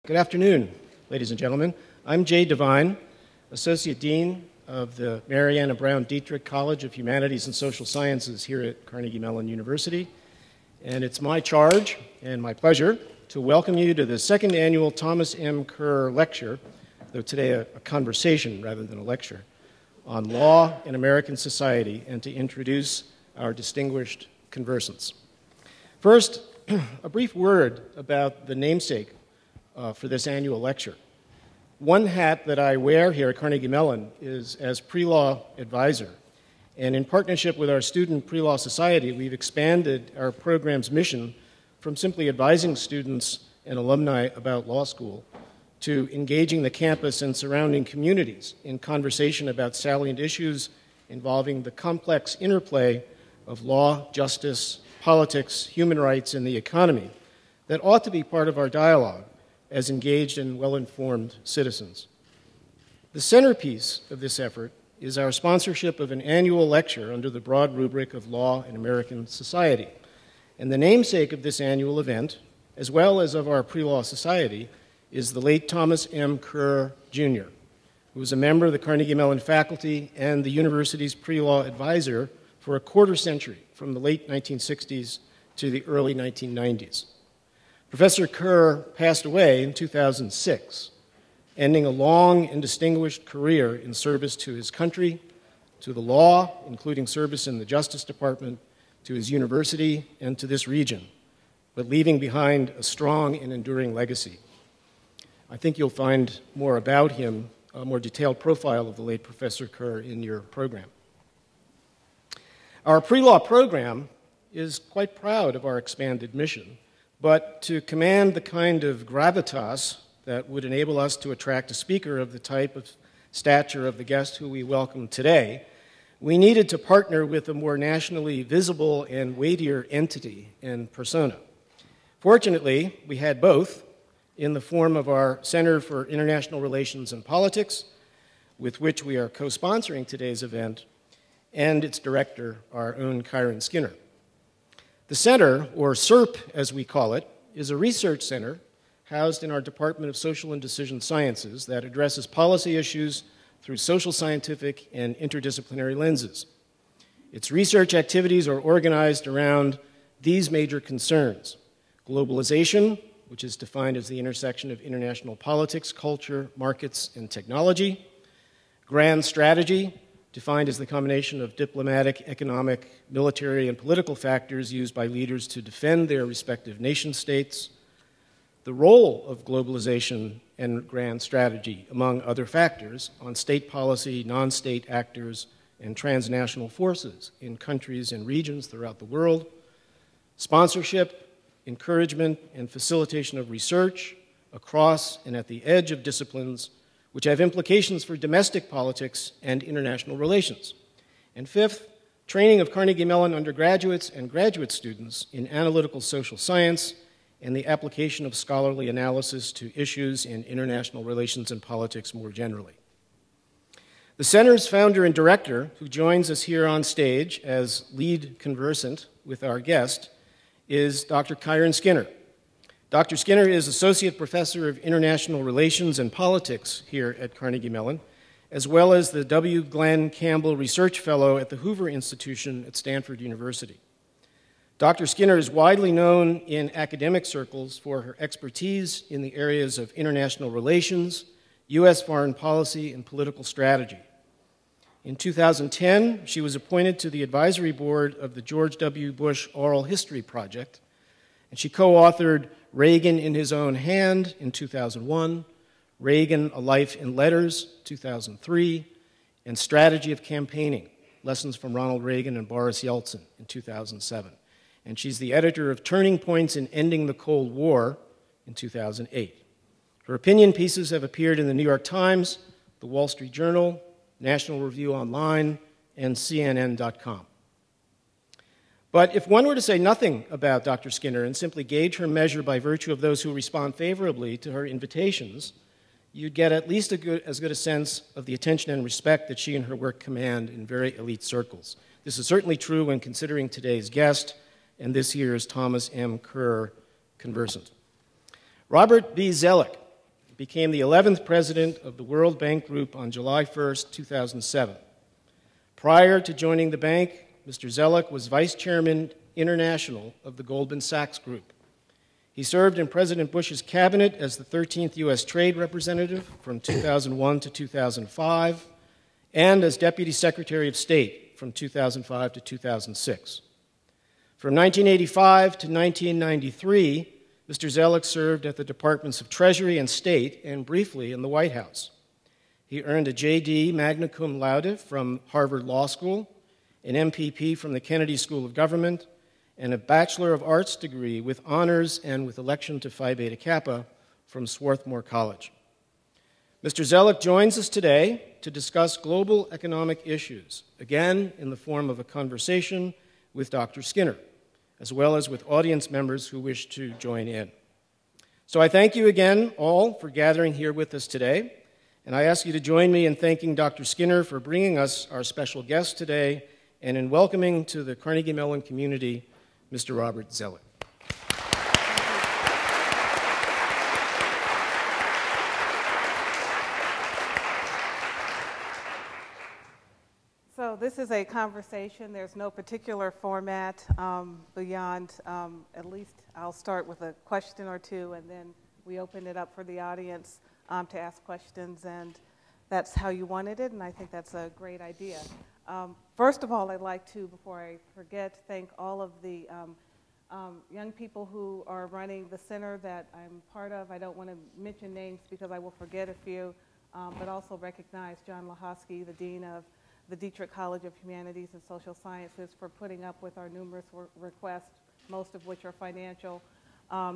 Good afternoon, ladies and gentlemen. I'm Jay Devine, Associate Dean of the Mariana Brown Dietrich College of Humanities and Social Sciences here at Carnegie Mellon University. And it's my charge and my pleasure to welcome you to the second annual Thomas M. Kerr Lecture, though today a conversation rather than a lecture, on law in American society, and to introduce our distinguished conversants. First, a brief word about the namesake for this annual lecture. One hat that I wear here at Carnegie Mellon is as pre-law advisor. And in partnership with our student pre-law society, we've expanded our program's mission from simply advising students and alumni about law school to engaging the campus and surrounding communities in conversation about salient issues involving the complex interplay of law, justice, politics, human rights, and the economy that ought to be part of our dialogue as engaged and well-informed citizens. The centerpiece of this effort is our sponsorship of an annual lecture under the broad rubric of Law in American Society. And the namesake of this annual event, as well as of our pre-law society, is the late Thomas M. Kerr, Jr., who was a member of the Carnegie Mellon faculty and the university's pre-law advisor for a quarter century, from the late 1960s to the early 1990s. Professor Kerr passed away in 2006, ending a long and distinguished career in service to his country, to the law, including service in the Justice Department, to his university, and to this region, but leaving behind a strong and enduring legacy. I think you'll find more about him, a more detailed profile of the late Professor Kerr in your program. Our pre-law program is quite proud of our expanded mission, but to command the kind of gravitas that would enable us to attract a speaker of the type of stature of the guest who we welcome today, we needed to partner with a more nationally visible and weightier entity and persona. Fortunately, we had both in the form of our Center for International Relations and Politics, with which we are co-sponsoring today's event, and its director, our own Kyron Skinner. The center, or SERP as we call it, is a research center housed in our Department of Social and Decision Sciences that addresses policy issues through social, scientific, and interdisciplinary lenses. Its research activities are organized around these major concerns: globalization, which is defined as the intersection of international politics, culture, markets, and technology; grand strategy, defined as the combination of diplomatic, economic, military, and political factors used by leaders to defend their respective nation-states; the role of globalization and grand strategy, among other factors, on state policy, non-state actors, and transnational forces in countries and regions throughout the world; sponsorship, encouragement, and facilitation of research across and at the edge of disciplines which have implications for domestic politics and international relations; and fifth, training of Carnegie Mellon undergraduates and graduate students in analytical social science and the application of scholarly analysis to issues in international relations and politics more generally. The center's founder and director, who joins us here on stage as lead conversant with our guest, is Dr. Kyron Skinner. Dr. Skinner is Associate Professor of International Relations and Politics here at Carnegie Mellon, as well as the W. Glenn Campbell Research Fellow at the Hoover Institution at Stanford University. Dr. Skinner is widely known in academic circles for her expertise in the areas of international relations, U.S. foreign policy, and political strategy. In 2010, she was appointed to the advisory board of the George W. Bush Oral History Project, and she co-authored Reagan in His Own Hand in 2001, Reagan, A Life in Letters, 2003, and Strategy of Campaigning, Lessons from Ronald Reagan and Boris Yeltsin in 2007. And she's the editor of Turning Points in Ending the Cold War in 2008. Her opinion pieces have appeared in the New York Times, the Wall Street Journal, National Review Online, and CNN.com. But if one were to say nothing about Dr. Skinner and simply gauge her measure by virtue of those who respond favorably to her invitations, you'd get at least as good a sense of the attention and respect that she and her work command in very elite circles. This is certainly true when considering today's guest and this year's Thomas M. Kerr conversant. Robert B. Zoellick became the 11th president of the World Bank Group on July 1st, 2007. Prior to joining the bank, Mr. Zoellick was vice chairman international of the Goldman Sachs Group. He served in President Bush's cabinet as the 13th U.S. Trade Representative from 2001 to 2005, and as Deputy Secretary of State from 2005 to 2006. From 1985 to 1993, Mr. Zoellick served at the Departments of Treasury and State and briefly in the White House. He earned a J.D. magna cum laude from Harvard Law School, an MPP from the Kennedy School of Government, and a Bachelor of Arts degree with honors and with election to Phi Beta Kappa from Swarthmore College. Mr. Zoellick joins us today to discuss global economic issues, again in the form of a conversation with Dr. Skinner, as well as with audience members who wish to join in. So I thank you again all for gathering here with us today, and I ask you to join me in thanking Dr. Skinner for bringing us our special guest today and in welcoming to the Carnegie Mellon community Mr. Robert Zoellick. So this is a conversation. There's no particular format beyond, at least I'll start with a question or two, and then we open it up for the audience to ask questions, and that's how you wanted it, and I think that's a great idea. First of all, I'd like to, before I forget, thank all of the young people who are running the center that I'm part of. I don't want to mention names because I will forget a few, but also recognize John Lahosky, the Dean of the Dietrich College of Humanities and Social Sciences, for putting up with our numerous requests, most of which are financial,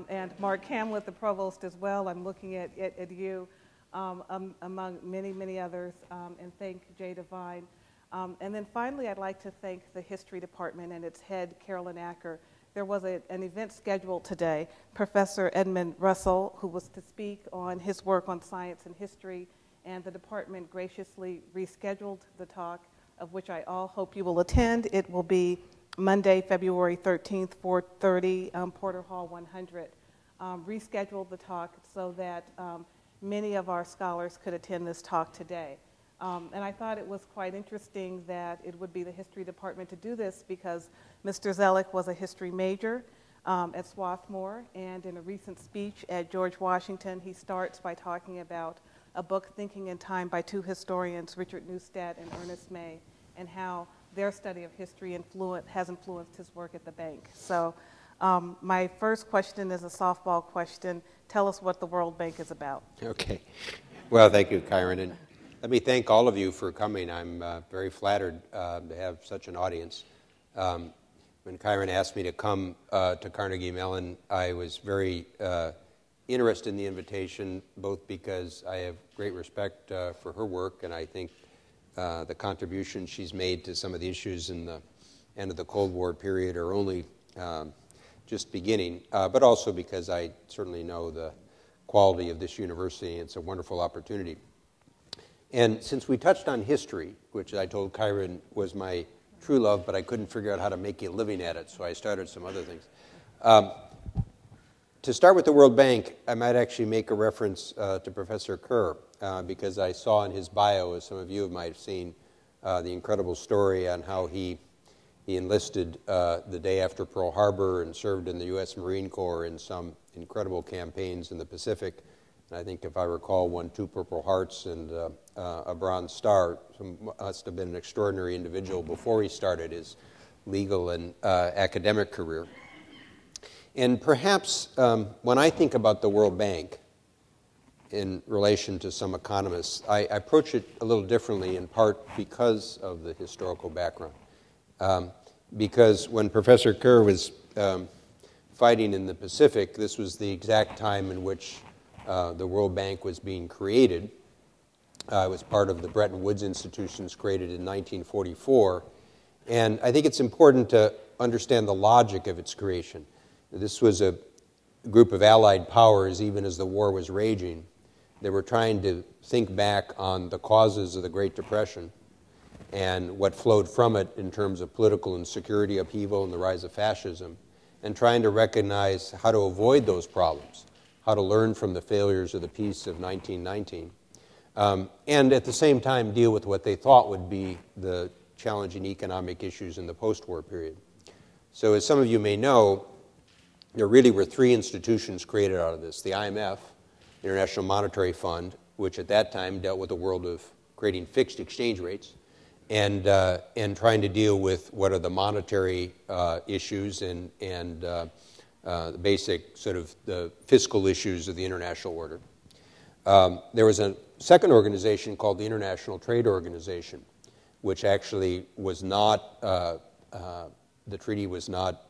and Mark Hamlet, the provost, as well. I'm looking at you, among many, many others, and thank Jay Devine. And then finally, I'd like to thank the History Department and its head, Carolyn Acker. There was an event scheduled today. Professor Edmund Russell, who was to speak on his work on science and history, and the department graciously rescheduled the talk, of which I all hope you will attend. It will be Monday, February 13th, 4:30, Porter Hall 100. Rescheduled the talk so that many of our scholars could attend this talk today. And I thought it was quite interesting that it would be the History Department to do this because Mr. Zoellick was a history major at Swarthmore, and in a recent speech at George Washington, he starts by talking about a book, Thinking in Time, by two historians, Richard Neustadt and Ernest May, and how their study of history has influenced his work at the bank. So my first question is a softball question. Tell us what the World Bank is about. Okay. Well, thank you, Kyron. And let me thank all of you for coming. I'm very flattered to have such an audience. When Kyron asked me to come to Carnegie Mellon, I was very interested in the invitation, both because I have great respect for her work, and I think the contributions she's made to some of the issues in the end of the Cold War period are only just beginning, but also because I certainly know the quality of this university, and it's a wonderful opportunity. And since we touched on history, which I told Kyron was my true love, but I couldn't figure out how to make a living at it, so I started some other things. To start with the World Bank, I might actually make a reference to Professor Kerr, because I saw in his bio, as some of you might have seen, the incredible story on how he enlisted the day after Pearl Harbor and served in the U.S. Marine Corps in some incredible campaigns in the Pacific. And I think, if I recall, won 2 Purple Hearts and a Bronze Star. So must have been an extraordinary individual before he started his legal and academic career. And perhaps when I think about the World Bank in relation to some economists, I approach it a little differently, in part because of the historical background. Because when Professor Kerr was fighting in the Pacific, this was the exact time in which the World Bank was being created. It was part of the Bretton Woods institutions created in 1944. And I think it's important to understand the logic of its creation. This was a group of allied powers, even as the war was raging. They were trying to think back on the causes of the Great Depression and what flowed from it in terms of political and security upheaval and the rise of fascism, and trying to recognize how to avoid those problems, how to learn from the failures of the peace of 1919, and at the same time deal with what they thought would be the challenging economic issues in the post-war period. So as some of you may know, there really were three institutions created out of this. The IMF, International Monetary Fund, which at that time dealt with the world of creating fixed exchange rates and trying to deal with what are the monetary issues and the basic sort of the fiscal issues of the international order. There was a second organization called the International Trade Organization, which actually was not, the treaty was not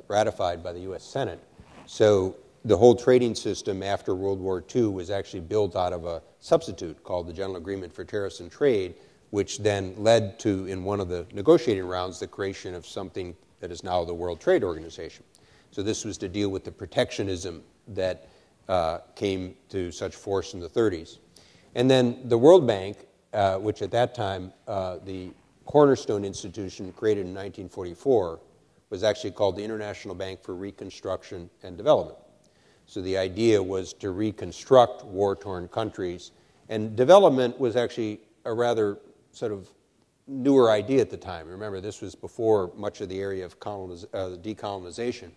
ratified by the U.S. Senate. So the whole trading system after World War II was actually built out of a substitute called the General Agreement for Tariffs and Trade, which then led to, in one of the negotiating rounds, the creation of something that is now the World Trade Organization. So this was to deal with the protectionism that came to such force in the 30s. And then the World Bank, which at that time, the cornerstone institution created in 1944, was actually called the International Bank for Reconstruction and Development. So the idea was to reconstruct war-torn countries, and development was actually a rather sort of newer idea at the time. Remember, this was before much of the area of decolonization.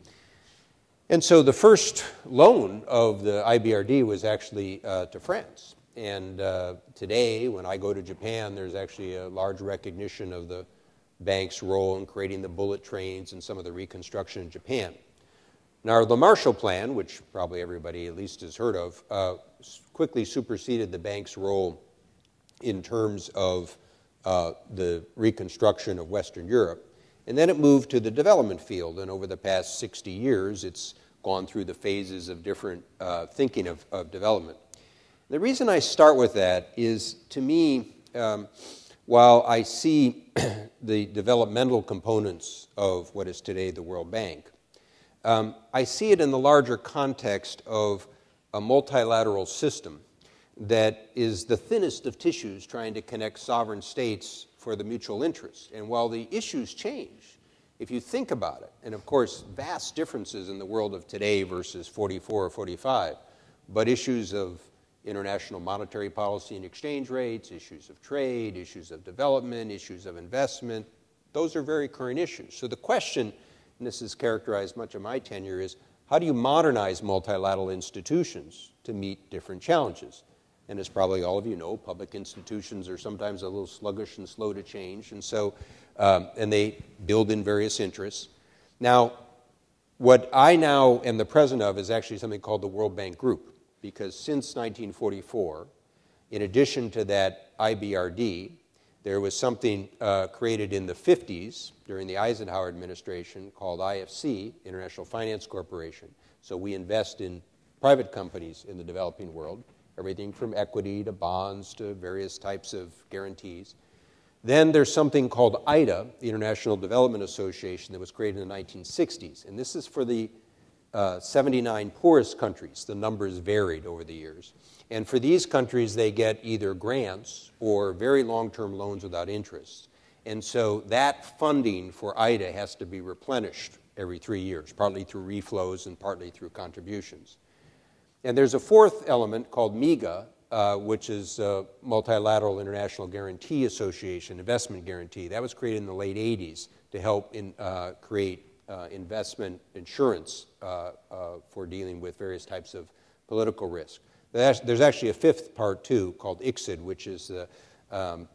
And so the first loan of the IBRD was actually to France. And today, when I go to Japan, there's actually a large recognition of the bank's role in creating the bullet trains and some of the reconstruction in Japan. Now, the Marshall Plan, which probably everybody at least has heard of, quickly superseded the bank's role in terms of the reconstruction of Western Europe. And then it moved to the development field, and over the past 60 years, it's gone through the phases of different thinking of development. The reason I start with that is, to me, while I see the developmental components of what is today the World Bank, I see it in the larger context of a multilateral system that is the thinnest of tissues trying to connect sovereign states for the mutual interest. And while the issues change, if you think about it, and of course vast differences in the world of today versus 44 or 45, but issues of international monetary policy and exchange rates, issues of trade, issues of development, issues of investment, those are very current issues. So the question, and this has characterized much of my tenure, is how do you modernize multilateral institutions to meet different challenges? And as probably all of you know, public institutions are sometimes a little sluggish and slow to change, and so, and they build in various interests. Now, what I now am the president of is actually something called the World Bank Group, because since 1944, in addition to that IBRD, there was something created in the 50s during the Eisenhower administration called IFC, International Finance Corporation. So we invest in private companies in the developing world, everything from equity to bonds to various types of guarantees. Then there's something called IDA, the International Development Association, that was created in the 1960s. And this is for the 79 poorest countries. The numbers varied over the years. And for these countries, they get either grants or very long-term loans without interest. And so that funding for IDA has to be replenished every 3 years, partly through reflows and partly through contributions. And there's a fourth element called MIGA, which is Multilateral International Guarantee Association, investment guarantee. That was created in the late 80s to help create investment insurance for dealing with various types of political risk. There's actually a fifth part, too, called ICSID, which is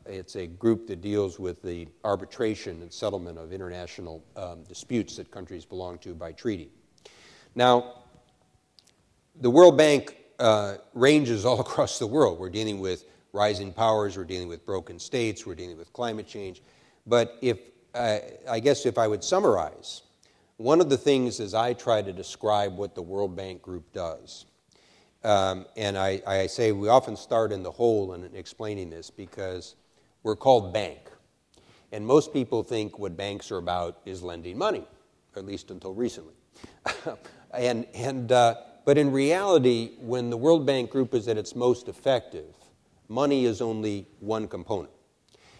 it's a group that deals with the arbitration and settlement of international disputes that countries belong to by treaty. Now, the World Bank ranges all across the world. We're dealing with rising powers, we're dealing with broken states, we're dealing with climate change. But I guess if I would summarize, one of the things as I try to describe what the World Bank Group does, and I say we often start in the whole in explaining this because we're called bank. And most people think what banks are about is lending money, at least until recently. But in reality, when the World Bank Group is at its most effective, money is only one component.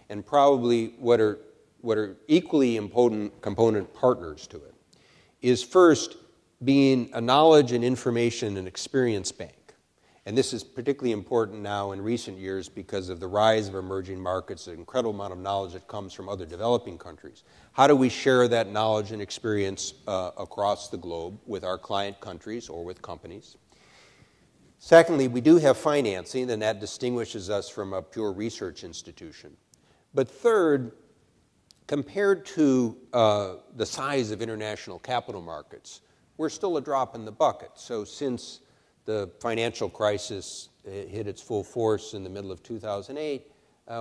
And probably what are equally important component partners to it is first being a knowledge and information and experience bank. And this is particularly important now in recent years because of the rise of emerging markets, the incredible amount of knowledge that comes from other developing countries. How do we share that knowledge and experience across the globe with our client countries or with companies? Secondly, we do have financing, and that distinguishes us from a pure research institution. But third, compared to the size of international capital markets, we're still a drop in the bucket. So since the financial crisis hit its full force in the middle of 2008,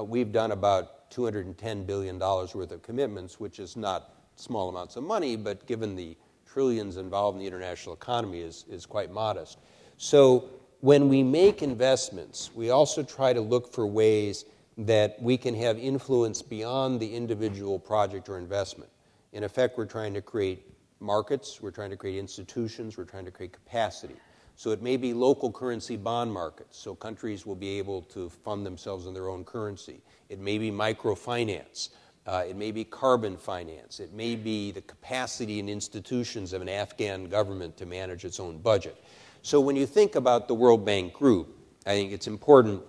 we've done about $210 billion worth of commitments, which is not small amounts of money, but given the trillions involved in the international economy is quite modest. So when we make investments, we also try to look for ways that we can have influence beyond the individual project or investment. In effect, we're trying to create markets, we're trying to create institutions, we're trying to create capacity. So it may be local currency bond markets, so countries will be able to fund themselves in their own currency. It may be microfinance. It may be carbon finance. It may be the capacity and institutions of an Afghan government to manage its own budget. So when you think about the World Bank Group, I think it's important.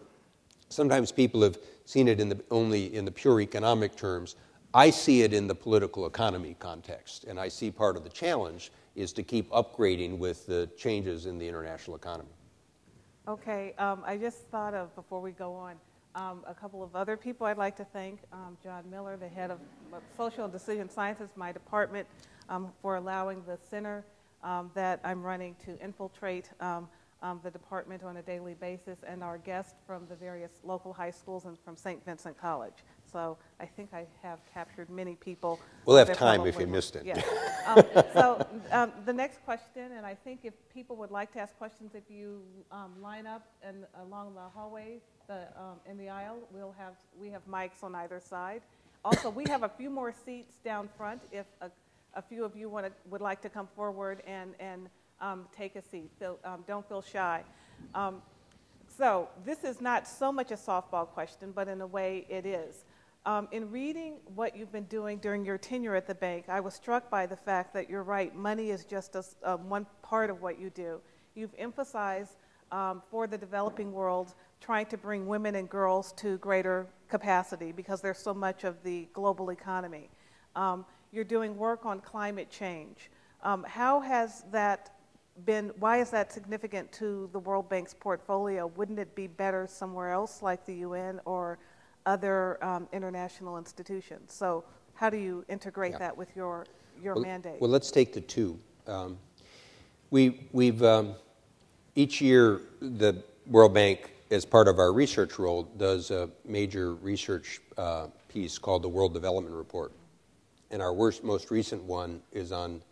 Sometimes people have seen it only in the pure economic terms. I see it in the political economy context, and I see part of the challenge is to keep upgrading with the changes in the international economy. Okay, I just thought of, before we go on, a couple of other people I'd like to thank. John Miller, the head of Social and Decision Sciences, my department, for allowing the center that I'm running to infiltrate the department on a daily basis, and our guests from the various local high schools and from St. Vincent College. So I think I have captured many people. We'll have time if you missed it. Yeah. So the next question, and I think if people would like to ask questions, if you line up and along the hallway, in the aisle, we have mics on either side. Also, we have a few more seats down front if a few of you would like to come forward and take a seat. So don't feel shy. So this is not so much a softball question, but in a way it is. In reading what you've been doing during your tenure at the bank, I was struck by the fact that you're right, money is just one part of what you do. You've emphasized for the developing world trying to bring women and girls to greater capacity because there's so much of the global economy. You're doing work on climate change. How has that been, why is that significant to the World Bank's portfolio? Wouldn't it be better somewhere else like the UN or other international institutions? So how do you integrate that with your mandate? Well, let's take the two. We've each year the World Bank, as part of our research role, does a major research piece called the World Development Report. And our most recent one is on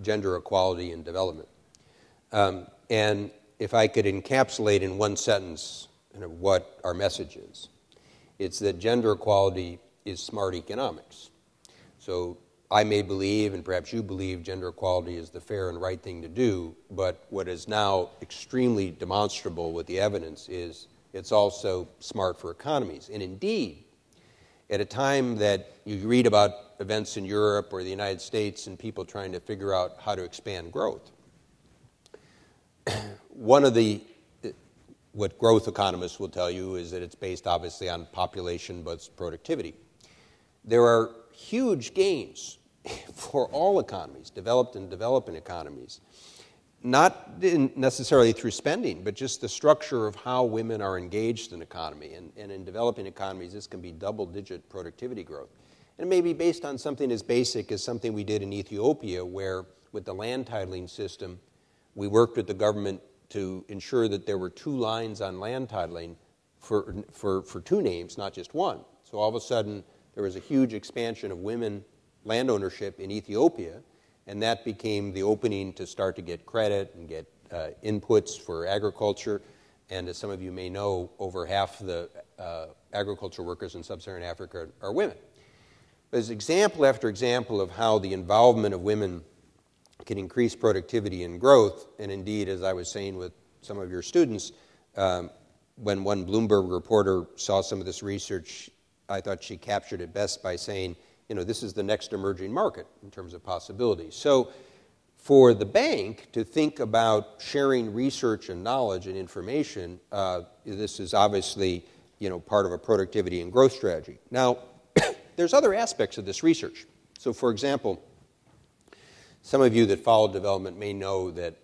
gender equality and development. And if I could encapsulate in one sentence what our message is, it's that gender equality is smart economics. So I may believe, and perhaps you believe, gender equality is the fair and right thing to do, but what is now extremely demonstrable with the evidence is it's also smart for economies. And indeed, at a time that you read about events in Europe or the United States and people trying to figure out how to expand growth, one of what growth economists will tell you is that it's based obviously on population but productivity. There are huge gains for all economies, developed and developing economies, not necessarily through spending, but just the structure of how women are engaged in economy. And in developing economies, this can be double-digit productivity growth. And it may be based on something as basic as something we did in Ethiopia, where with the land titling system, we worked with the government to ensure that there were 2 lines on land titling for 2 names, not just one. So all of a sudden, there was a huge expansion of women land ownership in Ethiopia, and that became the opening to start to get credit and get inputs for agriculture. And as some of you may know, over half the agriculture workers in sub-Saharan Africa are women. There's example after example of how the involvement of women can increase productivity and growth. And indeed, as I was saying with some of your students, when one Bloomberg reporter saw some of this research, I thought she captured it best by saying, this is the next emerging market in terms of possibilities. So For the bank to think about sharing research and knowledge and information, this is obviously part of a productivity and growth strategy. Now, there's other aspects of this research. So, for example, some of you that follow development may know that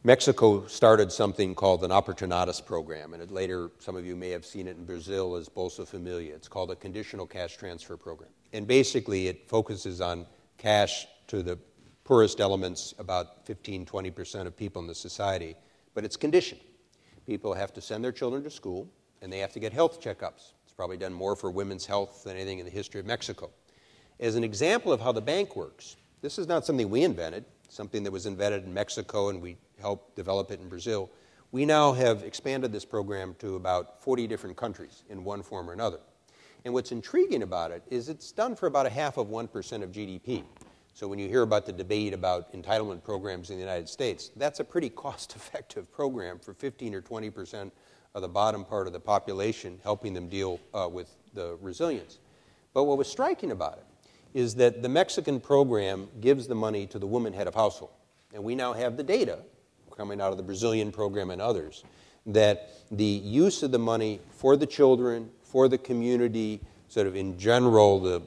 Mexico started something called an Oportunidades program, and later some of you may have seen it in Brazil as Bolsa Familia. It's called a conditional cash transfer program. And basically it focuses on cash to the poorest elements, about 15-20% of people in the society, but it's conditioned. People have to send their children to school, and they have to get health checkups. It's probably done more for women's health than anything in the history of Mexico. As an example of how the bank works, this is not something we invented, something that was invented in Mexico and we helped develop it in Brazil. We now have expanded this program to about 40 different countries in one form or another. And what's intriguing about it is it's done for about 0.5% of GDP. So when you hear about the debate about entitlement programs in the United States, that's a pretty cost-effective program for 15 or 20% of the bottom part of the population, helping them deal with the resilience. But what was striking about it is that the Mexican program gives the money to the woman head of household. And we now have the data coming out of the Brazilian program and others that the use of the money for the children, for the community, sort of in general, the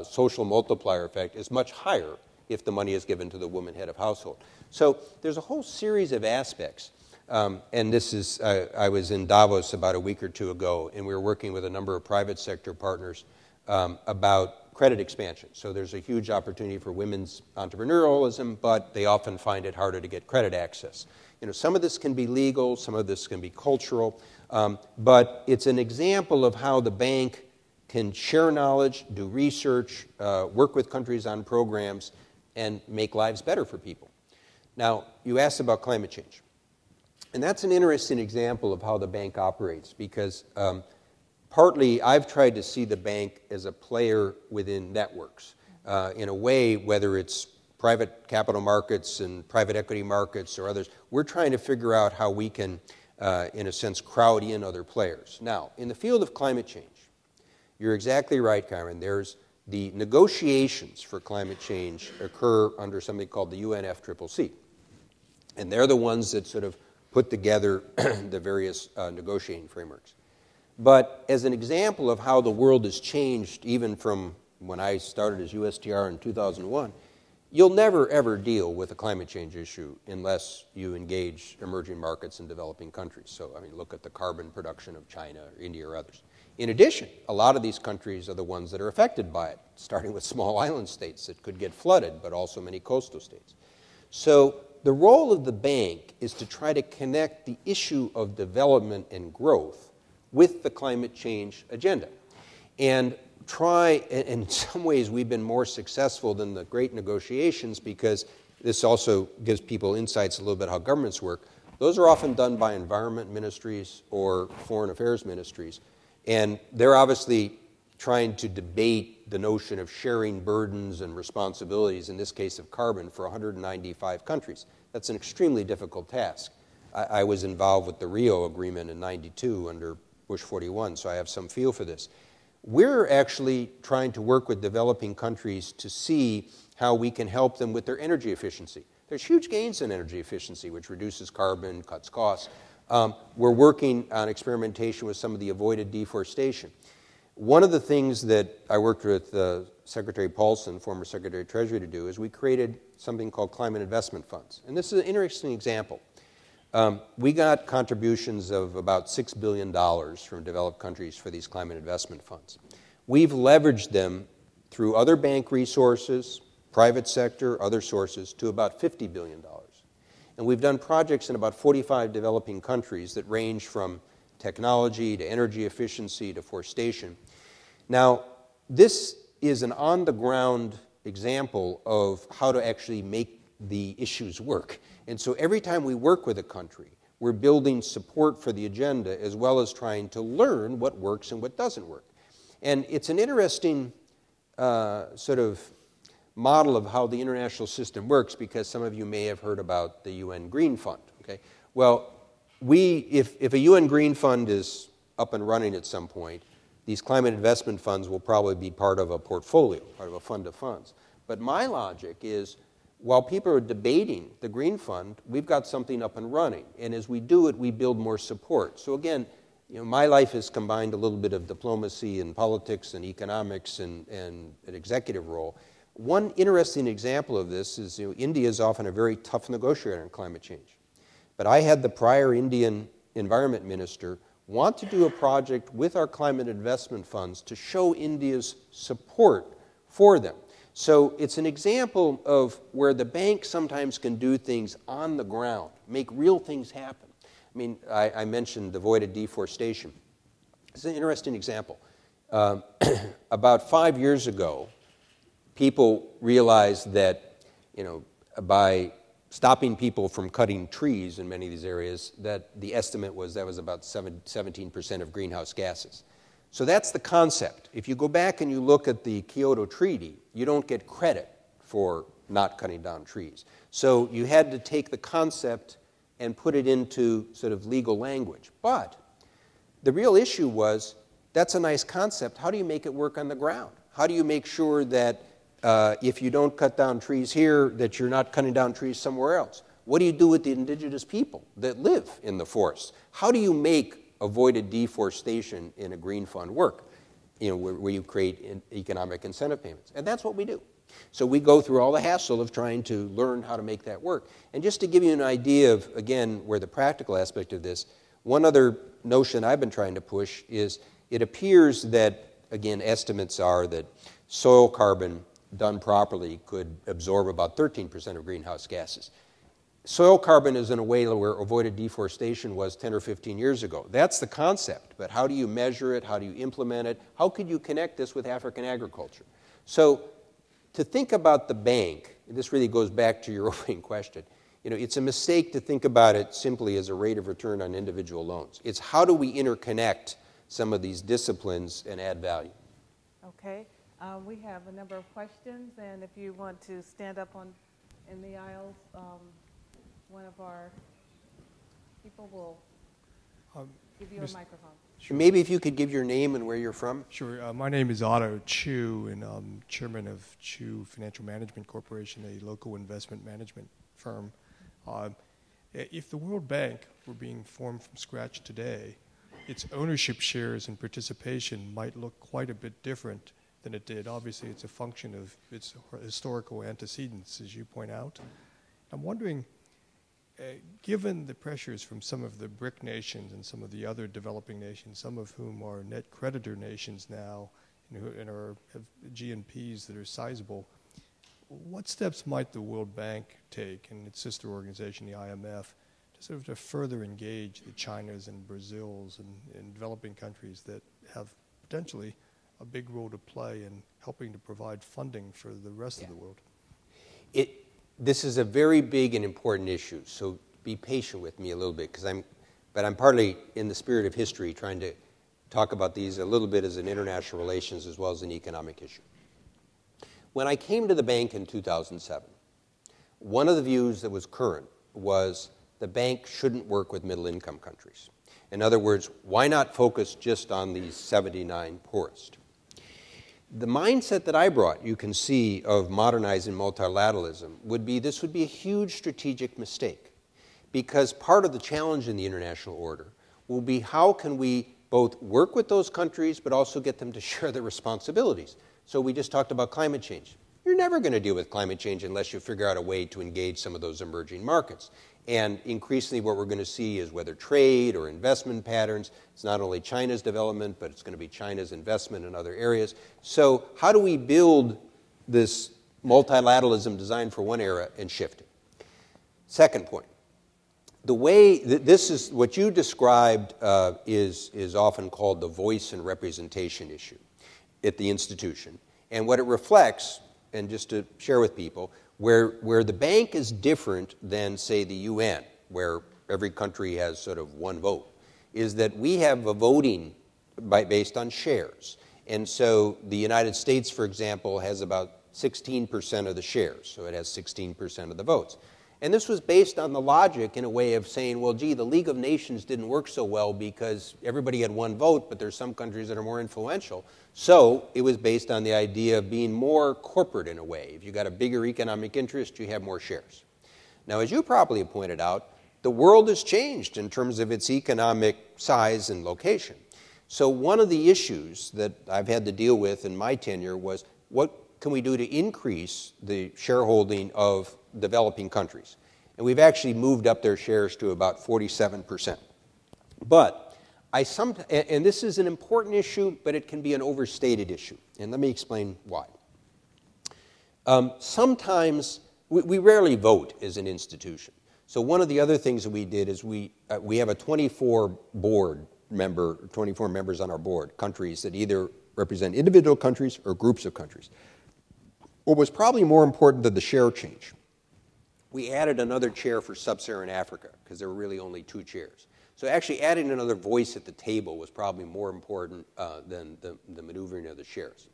social multiplier effect is much higher if the money is given to the woman head of household. So there's a whole series of aspects. And this is, I was in Davos about a week or two ago, and we were working with a number of private sector partners about credit expansion. So there's a huge opportunity for women's entrepreneurialism, but they often find it harder to get credit access. Some of this can be legal, some of this can be cultural, but it's an example of how the bank can share knowledge, do research, work with countries on programs, and make lives better for people. Now, you asked about climate change. And that's an interesting example of how the bank operates because partly I've tried to see the bank as a player within networks. In a way, whether it's private capital markets and private equity markets or others, we're trying to figure out how we can, in a sense, crowd in other players. Now, in the field of climate change, you're exactly right, Kyron. There's the negotiations for climate change occur under something called the UNFCCC. And they're the ones that sort of put together the various negotiating frameworks. But as an example of how the world has changed, even from when I started as USTR in 2001, you'll never, ever deal with a climate change issue unless you engage emerging markets and developing countries. So, I mean, look at the carbon production of China or India or others. In addition, a lot of these countries are the ones that are affected by it, starting with small island states that could get flooded, but also many coastal states. So the role of the bank is to try to connect the issue of development and growth with the climate change agenda. And in some ways, we've been more successful than the great negotiations because this also gives people insights a little bit how governments work. Those are often done by environment ministries or foreign affairs ministries. And they're obviously trying to debate the notion of sharing burdens and responsibilities, in this case of carbon, for 195 countries. That's an extremely difficult task. I was involved with the Rio Agreement in '92 under Bush 41, so I have some feel for this. We're actually trying to work with developing countries to see how we can help them with their energy efficiency. There's huge gains in energy efficiency, which reduces carbon, cuts costs. We're working on experimentation with some of the avoided deforestation. One of the things that I worked with Secretary Paulson, former Secretary of Treasury, to do is we created something called climate investment funds. And this is an interesting example. We got contributions of about $6 billion from developed countries for these climate investment funds. We've leveraged them through other bank resources, private sector, other sources, to about $50 billion. And we've done projects in about 45 developing countries that range from technology to energy efficiency to forestation. Now, this is an on-the-ground example of how to actually make the issues work. And so every time we work with a country, we're building support for the agenda as well as trying to learn what works and what doesn't work. And it's an interesting sort of model of how the international system works because some of you may have heard about the UN Green Fund. Okay? Well, if a UN Green Fund is up and running at some point, these climate investment funds will probably be part of a portfolio, part of a fund of funds. But my logic is, while people are debating the Green Fund, we've got something up and running. And as we do it, we build more support. So again, my life has combined a little bit of diplomacy and politics and economics and an executive role. One interesting example of this is India is often a very tough negotiator on climate change. But I had the prior Indian environment minister want to do a project with our climate investment funds to show India's support for them. So it's an example of where the bank sometimes can do things on the ground, make real things happen. I mean, I mentioned avoided deforestation. It's an interesting example. About 5 years ago, people realized that, by stopping people from cutting trees in many of these areas, that the estimate was that was about 17% of greenhouse gases. So that's the concept. If you go back and you look at the Kyoto Treaty, you don't get credit for not cutting down trees. So you had to take the concept and put it into sort of legal language. But the real issue was, that's a nice concept. How do you make it work on the ground? How do you make sure that if you don't cut down trees here, that you're not cutting down trees somewhere else? What do you do with the indigenous people that live in the forests? How do you make avoided deforestation in a green fund work? Where you create economic incentive payments. And that's what we do. So we go through all the hassle of trying to learn how to make that work. And just to give you an idea of, again, where the practical aspect of this, one other notion I've been trying to push is it appears that, again, estimates are that soil carbon done properly could absorb about 13% of greenhouse gases. Soil carbon is in a way where avoided deforestation was 10 or 15 years ago. That's the concept, but how do you measure it? How do you implement it? How could you connect this with African agriculture? So to think about the bank, and this really goes back to your opening question, it's a mistake to think about it simply as a rate of return on individual loans. It's how do we interconnect some of these disciplines and add value? Okay. We have a number of questions, and if you want to stand up in the aisles, one of our people will give you a microphone. Sure. Maybe if you could give your name and where you're from. Sure. My name is Otto Chu, and I'm chairman of Chu Financial Management Corporation, a local investment management firm. If the World Bank were being formed from scratch today, its ownership shares and participation might look quite a bit different than it did. Obviously, it's a function of its historical antecedents, as you point out. I'm wondering, given the pressures from some of the BRIC nations and some of the other developing nations, some of whom are net creditor nations now and have GNPs that are sizable, what steps might the World Bank take and its sister organization, the IMF, to further engage the Chinas and Brazils and developing countries that have potentially a big role to play in helping to provide funding for the rest of the world? This is a very big and important issue, so be patient with me a little bit, but I'm partly in the spirit of history trying to talk about these a little bit as an international relations as well as an economic issue. When I came to the bank in 2007, one of the views that was current was the bank shouldn't work with middle-income countries. In other words, why not focus just on these 79 poorest? The mindset that I brought, you can see, of modernizing multilateralism would be this would be a huge strategic mistake, because part of the challenge in the international order will be how can we both work with those countries but also get them to share their responsibilities. So we just talked about climate change. You're never going to deal with climate change unless you figure out a way to engage some of those emerging markets. And increasingly what we're going to see is whether trade or investment patterns, it's not only China's development, but it's going to be China's investment in other areas. So how do we build this multilateralism designed for one era and shift it? Second point, the way this is what you described is often called the voice and representation issue at the institution. And what it reflects, and just to share with people, where the bank is different than, say, the UN, where every country has sort of one vote, is that we have a voting based on shares. And so the United States, for example, has about 16% of the shares, so it has 16% of the votes. And this was based on the logic in a way of saying, well, gee, the League of Nations didn't work so well because everybody had one vote, but there's some countries that are more influential. So it was based on the idea of being more corporate in a way. If you got a bigger economic interest, you have more shares. Now, as you probably have pointed out, the world has changed in terms of its economic size and location. So one of the issues that I've had to deal with in my tenure was, what can we do to increase the shareholding of developing countries? And we've actually moved up their shares to about 47%. But and this is an important issue, but it can be an overstated issue. And let me explain why. Sometimes we rarely vote as an institution. So one of the other things that we did is we have a 24 members on our board, countries that either represent individual countries or groups of countries. What was probably more important than the share change, we added another chair for sub-Saharan Africa because there were really only 2 chairs. So actually adding another voice at the table was probably more important than the maneuvering of the shares.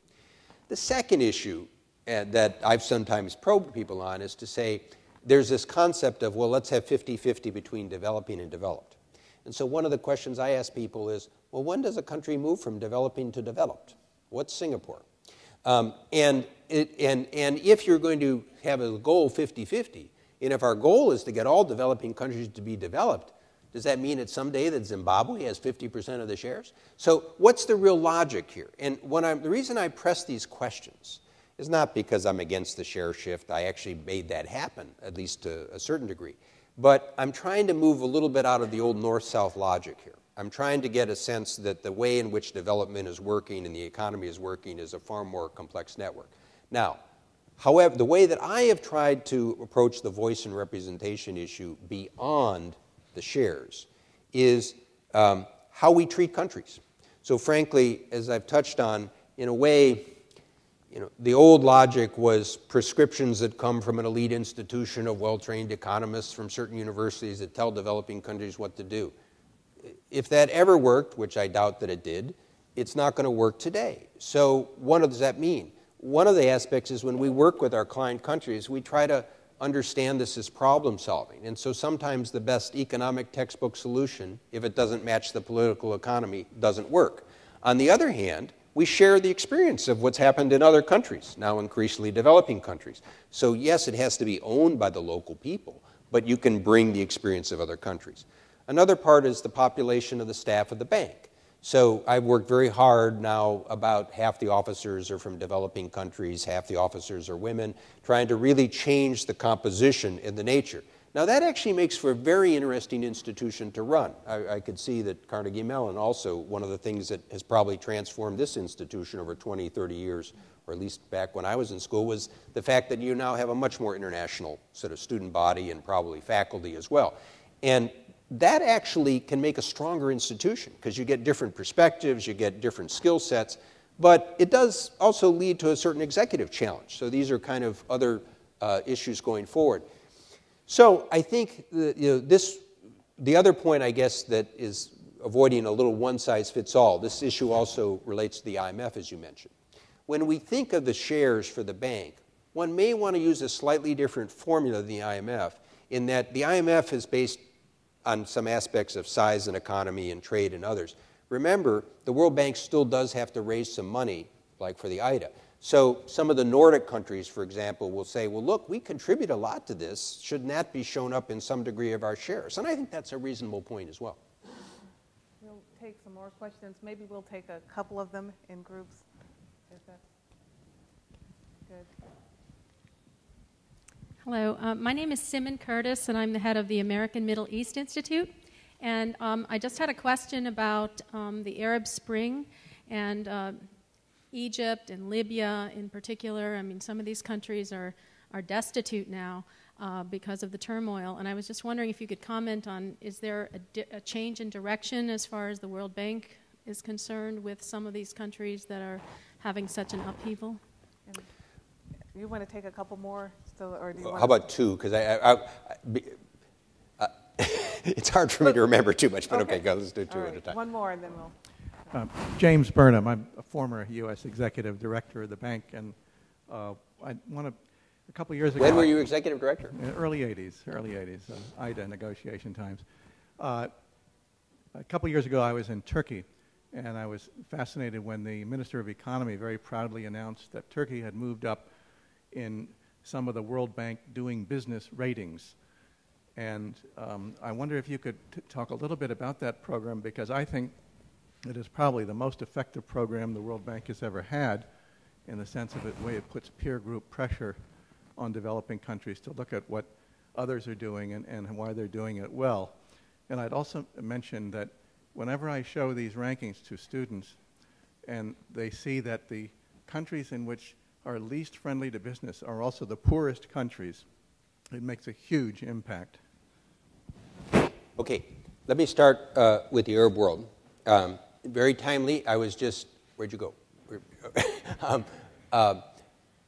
The second issue that I've sometimes probed people on is to say there's this concept of, well, let's have 50-50 between developing and developed. And so one of the questions I ask people is, well, when does a country move from developing to developed? What's Singapore? And if you're going to have a goal 50-50, and if our goal is to get all developing countries to be developed, does that mean that someday that Zimbabwe has 50% of the shares? So what's the real logic here? And the reason I press these questions is not because I'm against the share shift. I actually made that happen, at least to a certain degree. But I'm trying to move a little bit out of the old north-south logic here. I'm trying to get a sense that the way in which development is working and the economy is working is a far more complex network. Now, however, the way that I have tried to approach the voice and representation issue beyond the shares is how we treat countries. So frankly, as I've touched on, in a way, the old logic was prescriptions that come from an elite institution of well-trained economists from certain universities that tell developing countries what to do. If that ever worked, which I doubt that it did, it's not going to work today. So what does that mean? One of the aspects is when we work with our client countries, we try to understand this as problem solving. And so sometimes the best economic textbook solution, if it doesn't match the political economy, doesn't work. On the other hand, we share the experience of what's happened in other countries, now increasingly developing countries. So yes, it has to be owned by the local people, but you can bring the experience of other countries. Another part is the population of the staff of the bank. So I've worked very hard now, about half the officers are from developing countries, half the officers are women, trying to really change the composition and the nature. Now that actually makes for a very interesting institution to run. I could see that Carnegie Mellon also, one of the things that has probably transformed this institution over 20, 30 years, or at least back when I was in school, was the fact that you now have a much more international sort of student body and probably faculty as well. And that actually can make a stronger institution because you get different perspectives, you get different skill sets, but it does also lead to a certain executive challenge. So these are kind of other issues going forward. So I think the other point, I guess, that is avoiding a little one-size-fits-all, this issue also relates to the IMF, as you mentioned. When we think of the shares for the bank, one may want to use a slightly different formula than the IMF, in that the IMF is based on some aspects of size and economy and trade and others. Remember, the World Bank still does have to raise some money, like for the IDA. So some of the Nordic countries, for example, will say, well, look, we contribute a lot to this. Shouldn't that be shown up in some degree of our shares? And I think that's a reasonable point as well. We'll take some more questions. Maybe we'll take a couple of them in groups, if that's good. Hello, my name is Simon Curtis, and I'm the head of the American Middle East Institute. And I just had a question about the Arab Spring and Egypt and Libya in particular. I mean, some of these countries are destitute now because of the turmoil. And I was just wondering if you could comment on, is there a change in direction as far as the World Bank is concerned with some of these countries that are having such an upheaval? And you want to take a couple more still, or do you want How about two? Because it's hard for me to remember too much, but okay, go, let's do two at a time. One more and then we'll... James Burnham. I'm a former U.S. executive director of the bank, and I want to A couple years ago. When were you executive director? In the early 80s, IDA negotiation times. A couple years ago, I was in Turkey, and I was fascinated when the Minister of Economy very proudly announced that Turkey had moved up in some of the World Bank doing business ratings. And I wonder if you could talk a little bit about that program, because I think it is probably the most effective program the World Bank has ever had, in the sense of the way it puts peer group pressure on developing countries to look at what others are doing and why they're doing it well. And I'd also mention that whenever I show these rankings to students and they see that the countries in which are least friendly to business are also the poorest countries, it makes a huge impact. Okay, let me start with the Arab world. Very timely, I was just, where'd you go?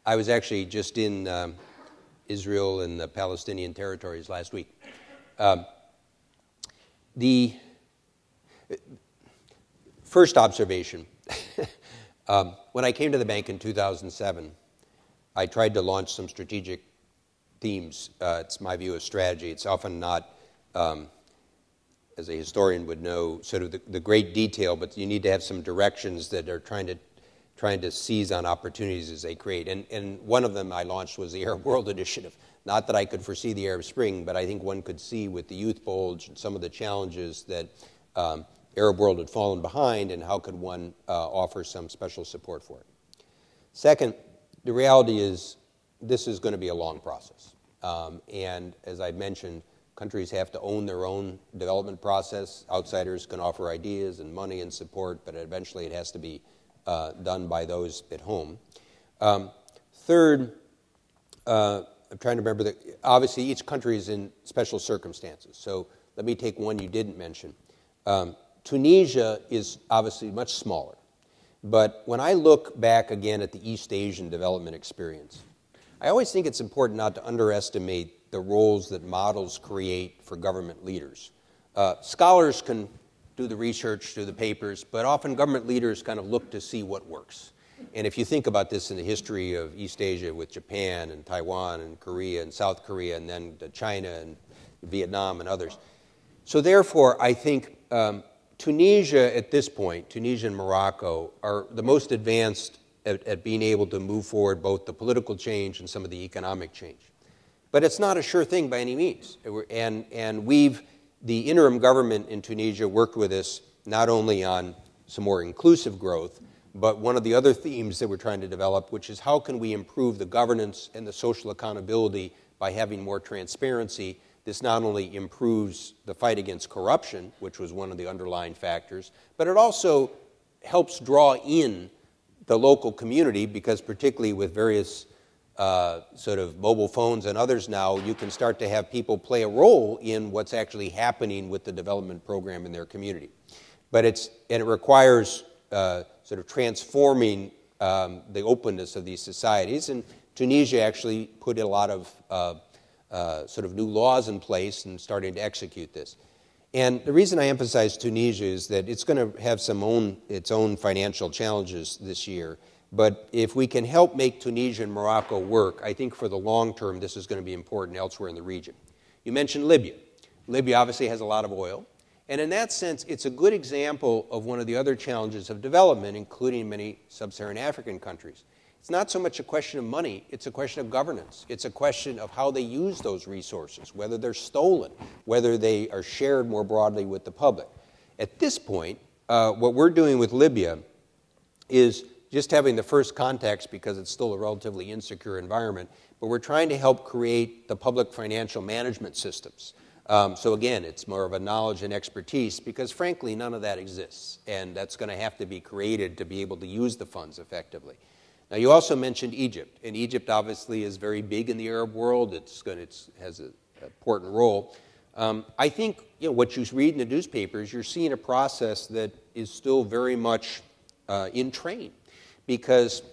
I was actually just in Israel and the Palestinian territories last week. The first observation, when I came to the bank in 2007, I tried to launch some strategic themes. It's my view of strategy. It's often not, as a historian would know, sort of the great detail, but you need to have some directions that are trying to seize on opportunities as they create. And one of them I launched was the Arab World Initiative. Not that I could foresee the Arab Spring, but I think one could see with the youth bulge and some of the challenges that Arab world had fallen behind, and how could one offer some special support for it. Second, the reality is this is going to be a long process. And as I mentioned, countries have to own their own development process. Outsiders can offer ideas and money and support, but eventually it has to be done by those at home. Third, I'm trying to remember that obviously each country is in special circumstances. So let me take one you didn't mention. Tunisia is obviously much smaller. But when I look back again at the East Asian development experience, I always think it's important not to underestimate the roles that models create for government leaders. Scholars can do the research, do the papers, but often government leaders kind of look to see what works. And if you think about this in the history of East Asia with Japan and Taiwan and Korea and South Korea and then China and Vietnam and others. So therefore, I think Tunisia at this point, Tunisia and Morocco, are the most advanced at being able to move forward both the political change and some of the economic change. But it's not a sure thing by any means. And the interim government in Tunisia worked with us not only on some more inclusive growth, but one of the other themes that we're trying to develop, which is how can we improve the governance and the social accountability by having more transparency. This not only improves the fight against corruption, which was one of the underlying factors, but it also helps draw in the local community, because particularly with various sort of mobile phones and others now, you can start to have people play a role in what's actually happening with the development program in their community. But it requires sort of transforming the openness of these societies. And Tunisia actually put a lot of sort of new laws in place and starting to execute this. And the reason I emphasize Tunisia is that it's going to have its own financial challenges this year. But if we can help make Tunisia and Morocco work, I think for the long term this is going to be important elsewhere in the region. You mentioned Libya. Libya obviously has a lot of oil. And in that sense, it's a good example of one of the other challenges of development, including many sub-Saharan African countries. It's not so much a question of money, it's a question of governance. It's a question of how they use those resources, whether they're stolen, whether they are shared more broadly with the public. At this point, what we're doing with Libya is just having the first context, because it's still a relatively insecure environment, but we're trying to help create the public financial management systems. So again, it's more of a knowledge and expertise, because frankly, none of that exists. And that's going to have to be created to be able to use the funds effectively. Now, you also mentioned Egypt. And Egypt obviously is very big in the Arab world. It has an important role. I think what you read in the newspapers, you're seeing a process that is still very much in train. Because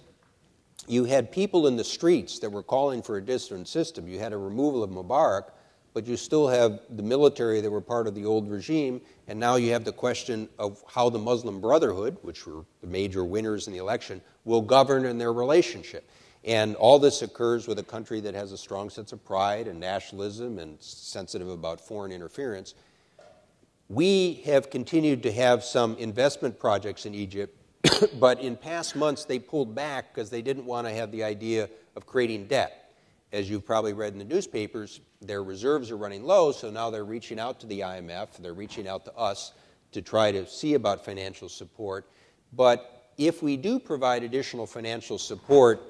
you had people in the streets that were calling for a different system. You had a removal of Mubarak, but you still have the military that were part of the old regime, and now you have the question of how the Muslim Brotherhood, which were the major winners in the election, will govern in their relationship. And all this occurs with a country that has a strong sense of pride and nationalism and sensitive about foreign interference. We have continued to have some investment projects in Egypt, but in past months they pulled back because they didn't want to have the idea of creating debt. As you've probably read in the newspapers, their reserves are running low, so now they're reaching out to the IMF, they're reaching out to us to try to see about financial support. But if we do provide additional financial support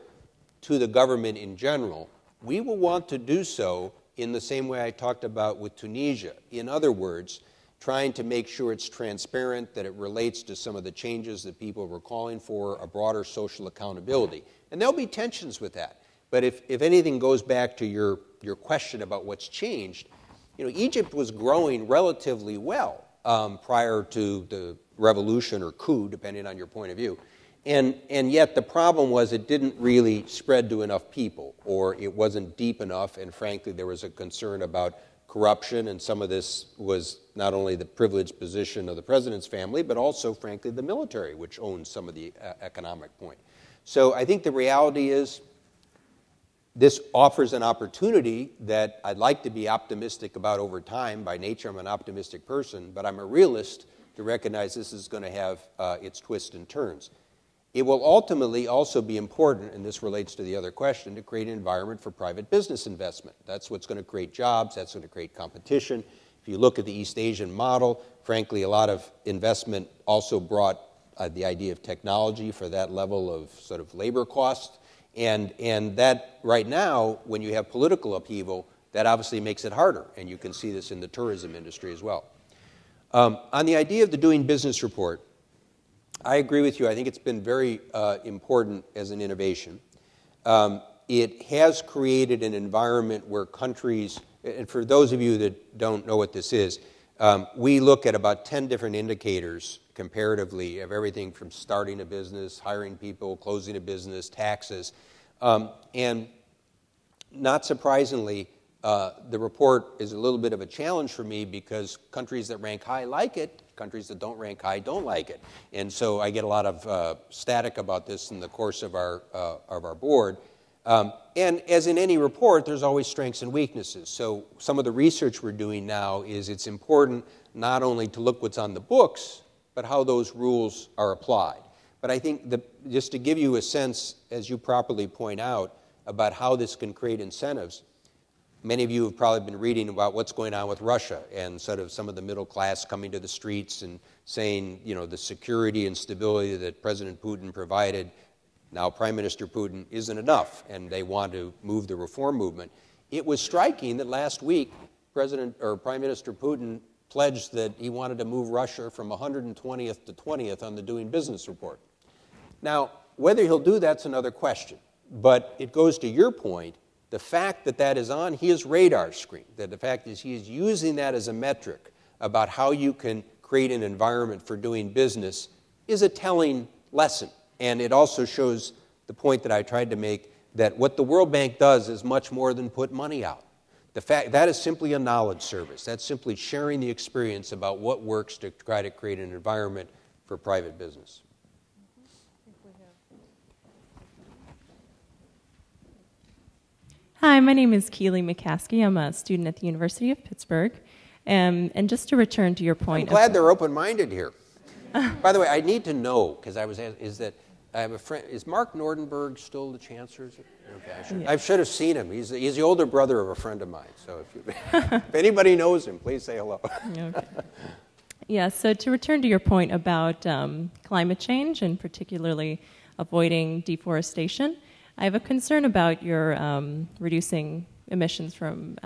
to the government in general, we will want to do so in the same way I talked about with Tunisia. In other words, trying to make sure it's transparent, that it relates to some of the changes that people were calling for, a broader social accountability. And there'll be tensions with that. But if anything goes back to your question about what's changed, Egypt was growing relatively well prior to the revolution or coup, depending on your point of view. And yet the problem was it didn't really spread to enough people, or it wasn't deep enough, and frankly there was a concern about corruption, and some of this was not only the privileged position of the president's family, but also, frankly, the military, which owns some of the economic point. So I think the reality is this offers an opportunity that I'd like to be optimistic about over time. By nature, I'm an optimistic person, but I'm a realist to recognize this is going to have its twists and turns. It will ultimately also be important, and this relates to the other question, to create an environment for private business investment. That's what's going to create jobs, that's going to create competition. If you look at the East Asian model, frankly, a lot of investment also brought the idea of technology for that level of sort of labor cost. And that right now, when you have political upheaval, that obviously makes it harder, and you can see this in the tourism industry as well. On the idea of the Doing Business report, I agree with you. I think it's been very important as an innovation. It has created an environment where countries, and for those of you that don't know what this is, we look at about 10 different indicators comparatively of everything from starting a business, hiring people, closing a business, taxes. And not surprisingly, the report is a little bit of a challenge for me because countries that rank high like it, countries that don't rank high don't like it. And so I get a lot of static about this in the course of our board. And as in any report, there's always strengths and weaknesses. So some of the research we're doing now is it's important not only to look what's on the books, but how those rules are applied. But I think just to give you a sense, as you properly point out, about how this can create incentives, many of you have probably been reading about what's going on with Russia and sort of some of the middle class coming to the streets and saying, the security and stability that President Putin provided, now Prime Minister Putin, isn't enough, and they want to move the reform movement. It was striking that last week, Prime Minister Putin pledged that he wanted to move Russia from 120th to 20th on the Doing Business report. Now, whether he'll do that's another question, but it goes to your point, the fact that that is on his radar screen, that the fact is he is using that as a metric about how you can create an environment for doing business is a telling lesson. And it also shows the point that I tried to make, that what the World Bank does is much more than put money out. The fact that is simply a knowledge service. That's simply sharing the experience about what works to try to create an environment for private business. Hi, my name is Keely McCaskey. I'm a student at the University of Pittsburgh. And just to return to your point... I'm glad they're open-minded here. By the way, I need to know, because I have a friend, is Mark Nordenberg still the chancellor? Okay, I should have seen him. He's the older brother of a friend of mine. So if anybody knows him, please say hello. Okay. Yeah, so to return to your point about climate change and particularly avoiding deforestation, I have a concern about your reducing emissions from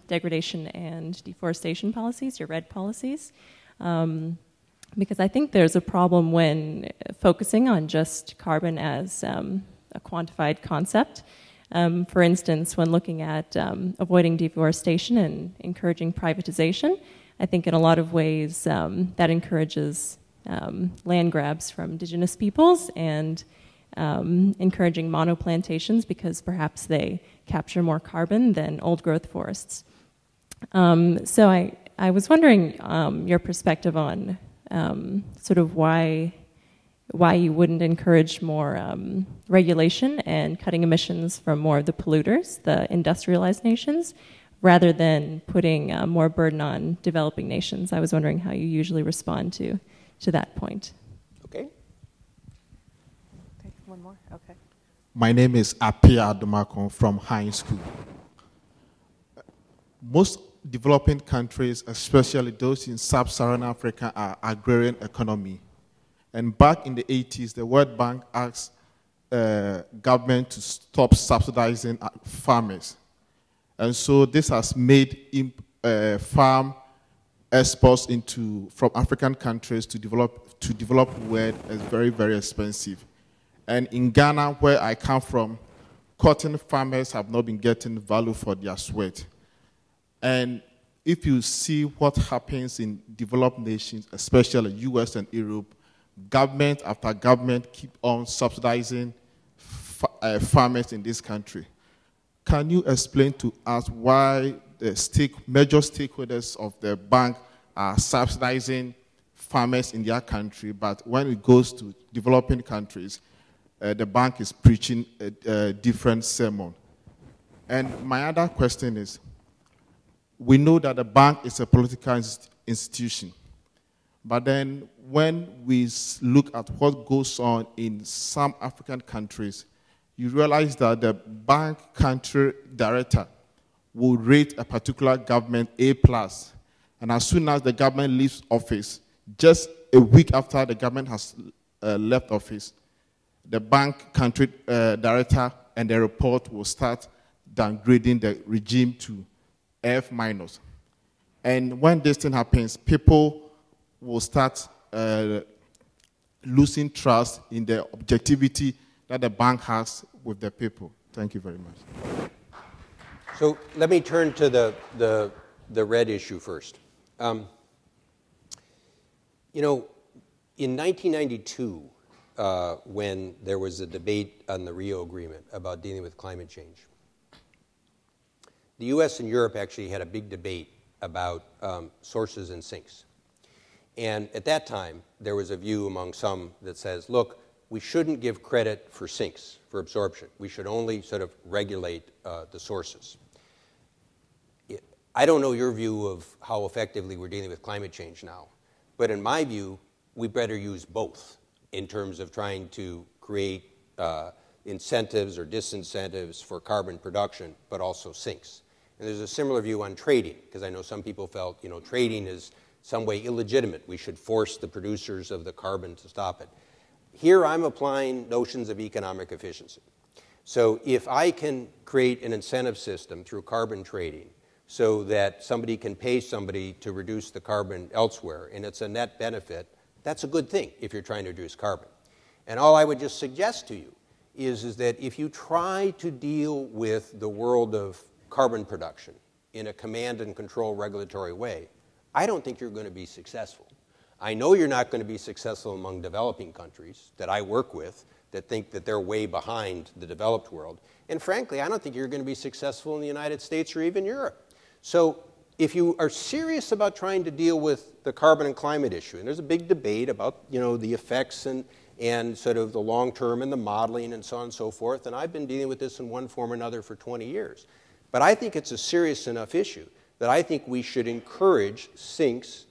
degradation and deforestation policies, your RED policies. Because I think there's a problem when focusing on just carbon as a quantified concept. For instance, when looking at avoiding deforestation and encouraging privatization, I think in a lot of ways that encourages land grabs from indigenous peoples and encouraging monoplantations because perhaps they capture more carbon than old-growth forests. So I was wondering your perspective on sort of why why you wouldn't encourage more regulation and cutting emissions from more of the polluters, the industrialized nations, rather than putting more burden on developing nations. I was wondering how you usually respond to that point. Okay. Take one more. Okay. My name is Apia Adumakon from High School. Most developing countries, especially those in sub-Saharan Africa, are agrarian economy. And back in the 80s, the World Bank asked government to stop subsidizing farmers. And so this has made farm exports from African countries to developed world as very, very expensive. And in Ghana, where I come from, cotton farmers have not been getting value for their sweat. And if you see what happens in developed nations, especially US and Europe, government after government keep on subsidizing farmers in this country. Can you explain to us why the major stakeholders of the bank are subsidizing farmers in their country, but when it goes to developing countries, the bank is preaching a different sermon? And my other question is, we know that the bank is a political institution, but then when we look at what goes on in some African countries, you realize that the bank country director will rate a particular government A+, and as soon as the government leaves office, just a week after the government has left office, the bank country director and the report will start downgrading the regime to F-. And when this thing happens, people will start losing trust in the objectivity that the bank has with the people. Thank you very much. So let me turn to the red issue first. You know, in 1992, when there was a debate on the Rio Agreement about dealing with climate change, the US and Europe actually had a big debate about sources and sinks. And at that time, there was a view among some that says, look, we shouldn't give credit for sinks, for absorption. We should only sort of regulate the sources. I don't know your view of how effectively we're dealing with climate change now, but in my view, we better use both in terms of trying to create incentives or disincentives for carbon production, but also sinks. And there's a similar view on trading, because I know some people felt, you know, trading is some way illegitimate. We should force the producers of the carbon to stop it. Here I'm applying notions of economic efficiency. So if I can create an incentive system through carbon trading so that somebody can pay somebody to reduce the carbon elsewhere, and it's a net benefit, that's a good thing if you're trying to reduce carbon. And all I would just suggest to you is that if you try to deal with the world of carbon production in a command and control regulatory way, I don't think you're going to be successful. I know you're not going to be successful among developing countries that I work with that think that they're way behind the developed world. And frankly, I don't think you're going to be successful in the United States or even Europe. So if you are serious about trying to deal with the carbon and climate issue, and there's a big debate about, you know, the effects and sort of the long term and the modeling and so on and so forth, and I've been dealing with this in one form or another for 20 years. But I think it's a serious enough issue that I think we should encourage sinks,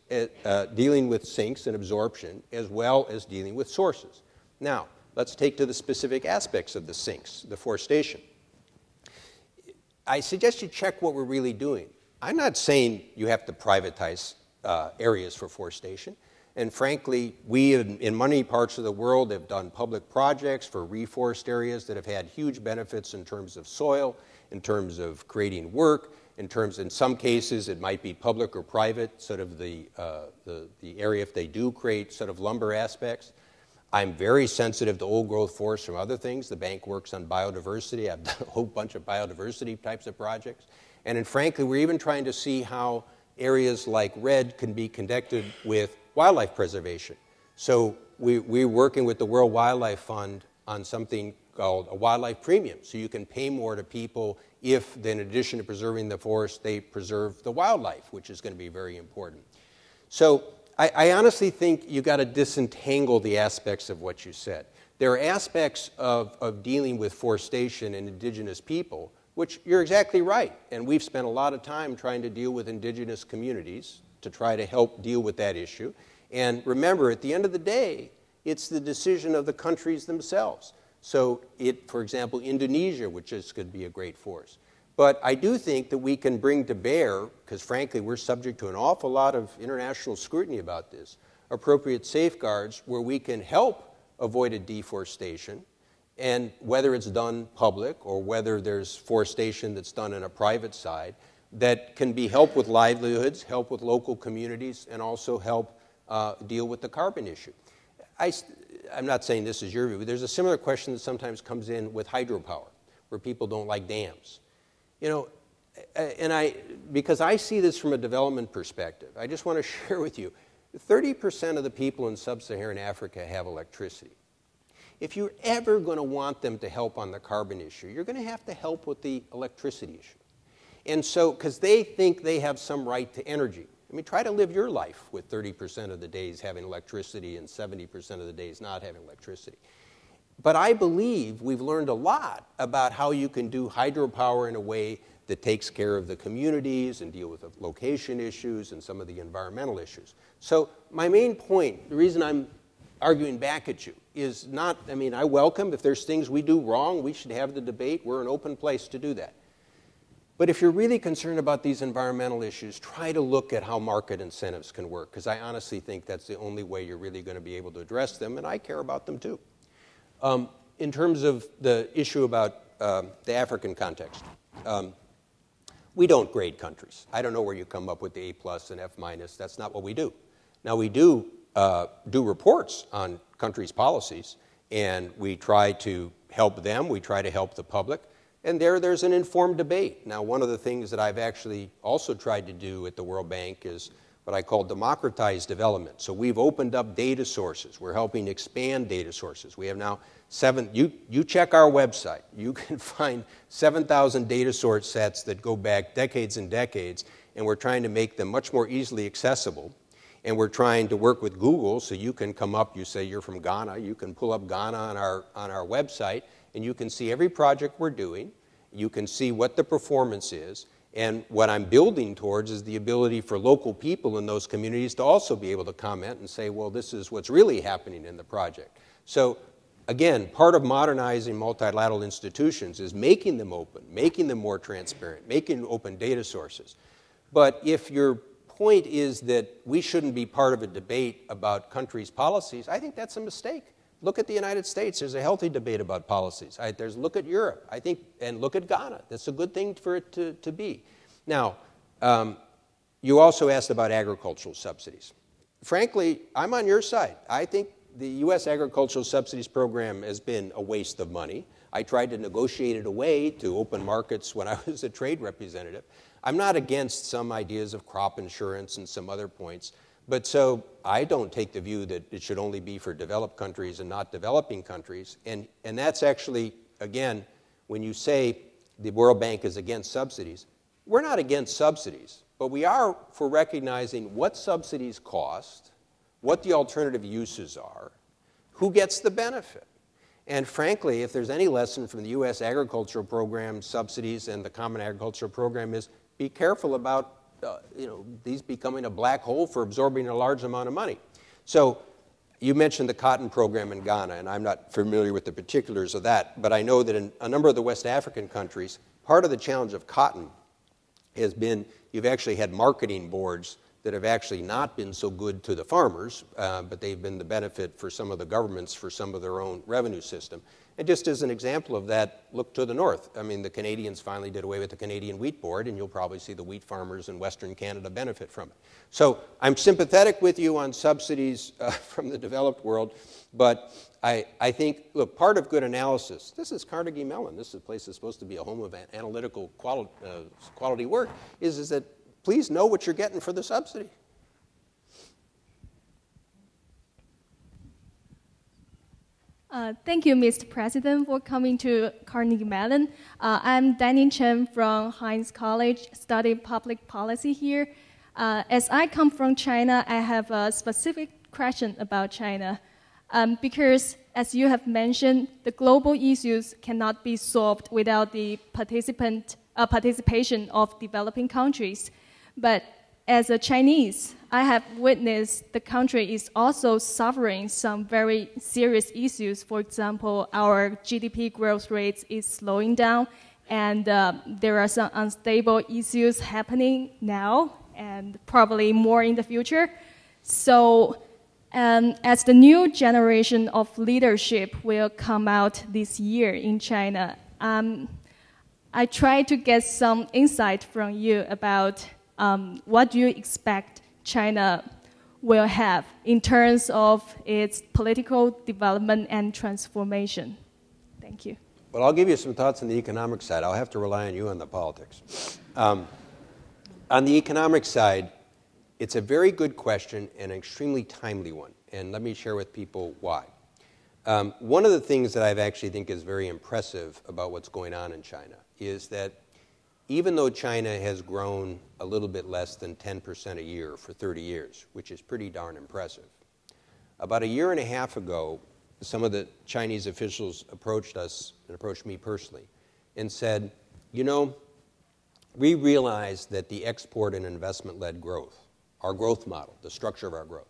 dealing with sinks and absorption, as well as dealing with sources. Now, let's take to the specific aspects of the sinks, deforestation. I suggest you check what we're really doing. I'm not saying you have to privatize areas for forestation. And frankly, we in many parts of the world have done public projects for reforest areas that have had huge benefits in terms of soil, in terms of creating work, in some cases it might be public or private, sort of the area if they do create sort of lumber aspects. I'm very sensitive to old growth forests from other things. The bank works on biodiversity. I've done a whole bunch of biodiversity types of projects. And then frankly, we're even trying to see how areas like RED can be connected with wildlife preservation. So we're working with the World Wildlife Fund on something called a wildlife premium. So you can pay more to people if, in addition to preserving the forest, they preserve the wildlife, which is going to be very important. So I honestly think you got to disentangle the aspects of what you said. There are aspects of dealing with forestation and indigenous people, which you're exactly right. And we've spent a lot of time trying to deal with indigenous communities to try to help deal with that issue. And remember, at the end of the day, it's the decision of the countries themselves. So for example, Indonesia, which could be a great force. But I do think that we can bring to bear, because frankly we're subject to an awful lot of international scrutiny about this, appropriate safeguards where we can help avoided deforestation, and whether it's done public or whether there's forestation that's done in a private side, that can be help with livelihoods, help with local communities, and also help deal with the carbon issue. I'm not saying this is your view, but there's a similar question that sometimes comes in with hydropower, where people don't like dams. You know, and because I see this from a development perspective, I just want to share with you, 30% of the people in sub-Saharan Africa have electricity. If you're ever going to want them to help on the carbon issue, you're going to have to help with the electricity issue. And so, because they think they have some right to energy. I mean, try to live your life with 30% of the days having electricity and 70% of the days not having electricity. But I believe we've learned a lot about how you can do hydropower in a way that takes care of the communities and deal with the location issues and some of the environmental issues. So my main point, the reason I'm arguing back at you, is not, I mean, I welcome if there's things we do wrong, we should have the debate. We're an open place to do that. But if you're really concerned about these environmental issues, try to look at how market incentives can work, because I honestly think that's the only way you're really going to be able to address them, and I care about them too. In terms of the issue about the African context, we don't grade countries. I don't know where you come up with the A+ and F-. That's not what we do. Now, we do reports on countries' policies, and we try to help them. We try to help the public. And there's an informed debate. Now, one of the things that I've actually also tried to do at the World Bank is what I call democratized development. So we've opened up data sources. We're helping expand data sources. We have now you check our website. You can find 7,000 data source sets that go back decades and decades, and we're trying to make them much more easily accessible. And we're trying to work with Google so you can come up, you say you're from Ghana, you can pull up Ghana on our website, and you can see every project we're doing. You can see what the performance is. And what I'm building towards is the ability for local people in those communities to also be able to comment and say, well, this is what's really happening in the project. So again, part of modernizing multilateral institutions is making them open, making them more transparent, making open data sources. But if your point is that we shouldn't be part of a debate about countries' policies, I think that's a mistake. Look at the United States. There's a healthy debate about policies. Look at Europe, I think, and look at Ghana. That's a good thing for it to be. Now, you also asked about agricultural subsidies. Frankly, I'm on your side. I think the U.S. agricultural subsidies program has been a waste of money. I tried to negotiate it away to open markets when I was a trade representative. I'm not against some ideas of crop insurance and some other points. But so I don't take the view that it should only be for developed countries and not developing countries. And that's actually, again, when you say the World Bank is against subsidies, we're not against subsidies, but we are for recognizing what subsidies cost, what the alternative uses are, who gets the benefit. And frankly, if there's any lesson from the U.S. agricultural program subsidies and the Common Agricultural Program is be careful about these becoming a black hole for absorbing a large amount of money. So you mentioned the cotton program in Ghana, and I'm not familiar with the particulars of that, but I know that in a number of the West African countries, part of the challenge of cotton has been you've actually had marketing boards that have actually not been so good to the farmers, but they've been the benefit for some of the governments for some of their own revenue system. And just as an example of that, look to the north. I mean, the Canadians finally did away with the Canadian Wheat Board, and you'll probably see the wheat farmers in Western Canada benefit from it. So I'm sympathetic with you on subsidies from the developed world, but I think, look, part of good analysis, this is Carnegie Mellon. This is a place that's supposed to be a home of analytical quality work, is that please know what you're getting for the subsidy. Thank you, Mr. President, for coming to Carnegie Mellon. I'm Danny Chen from Heinz College, studying public policy here. As I come from China, I have a specific question about China. Because, as you have mentioned, the global issues cannot be solved without the participation of developing countries. But as a Chinese, I have witnessed the country is also suffering some very serious issues. For example, our GDP growth rate is slowing down, and there are some unstable issues happening now, and probably more in the future. So, as the new generation of leadership will come out this year in China, I try to get some insight from you about what do you expect China will have in terms of its political development and transformation. Thank you. Well, I'll give you some thoughts on the economic side. I'll have to rely on you on the politics. On the economic side, it's a very good question and an extremely timely one. And let me share with people why. One of the things that I actually think is very impressive about what's going on in China is that even though China has grown a little bit less than 10% a year for 30 years, which is pretty darn impressive, about a year and a half ago, some of the Chinese officials approached us and approached me personally and said, you know, we realize that the export and investment-led growth, our growth model, the structure of our growth,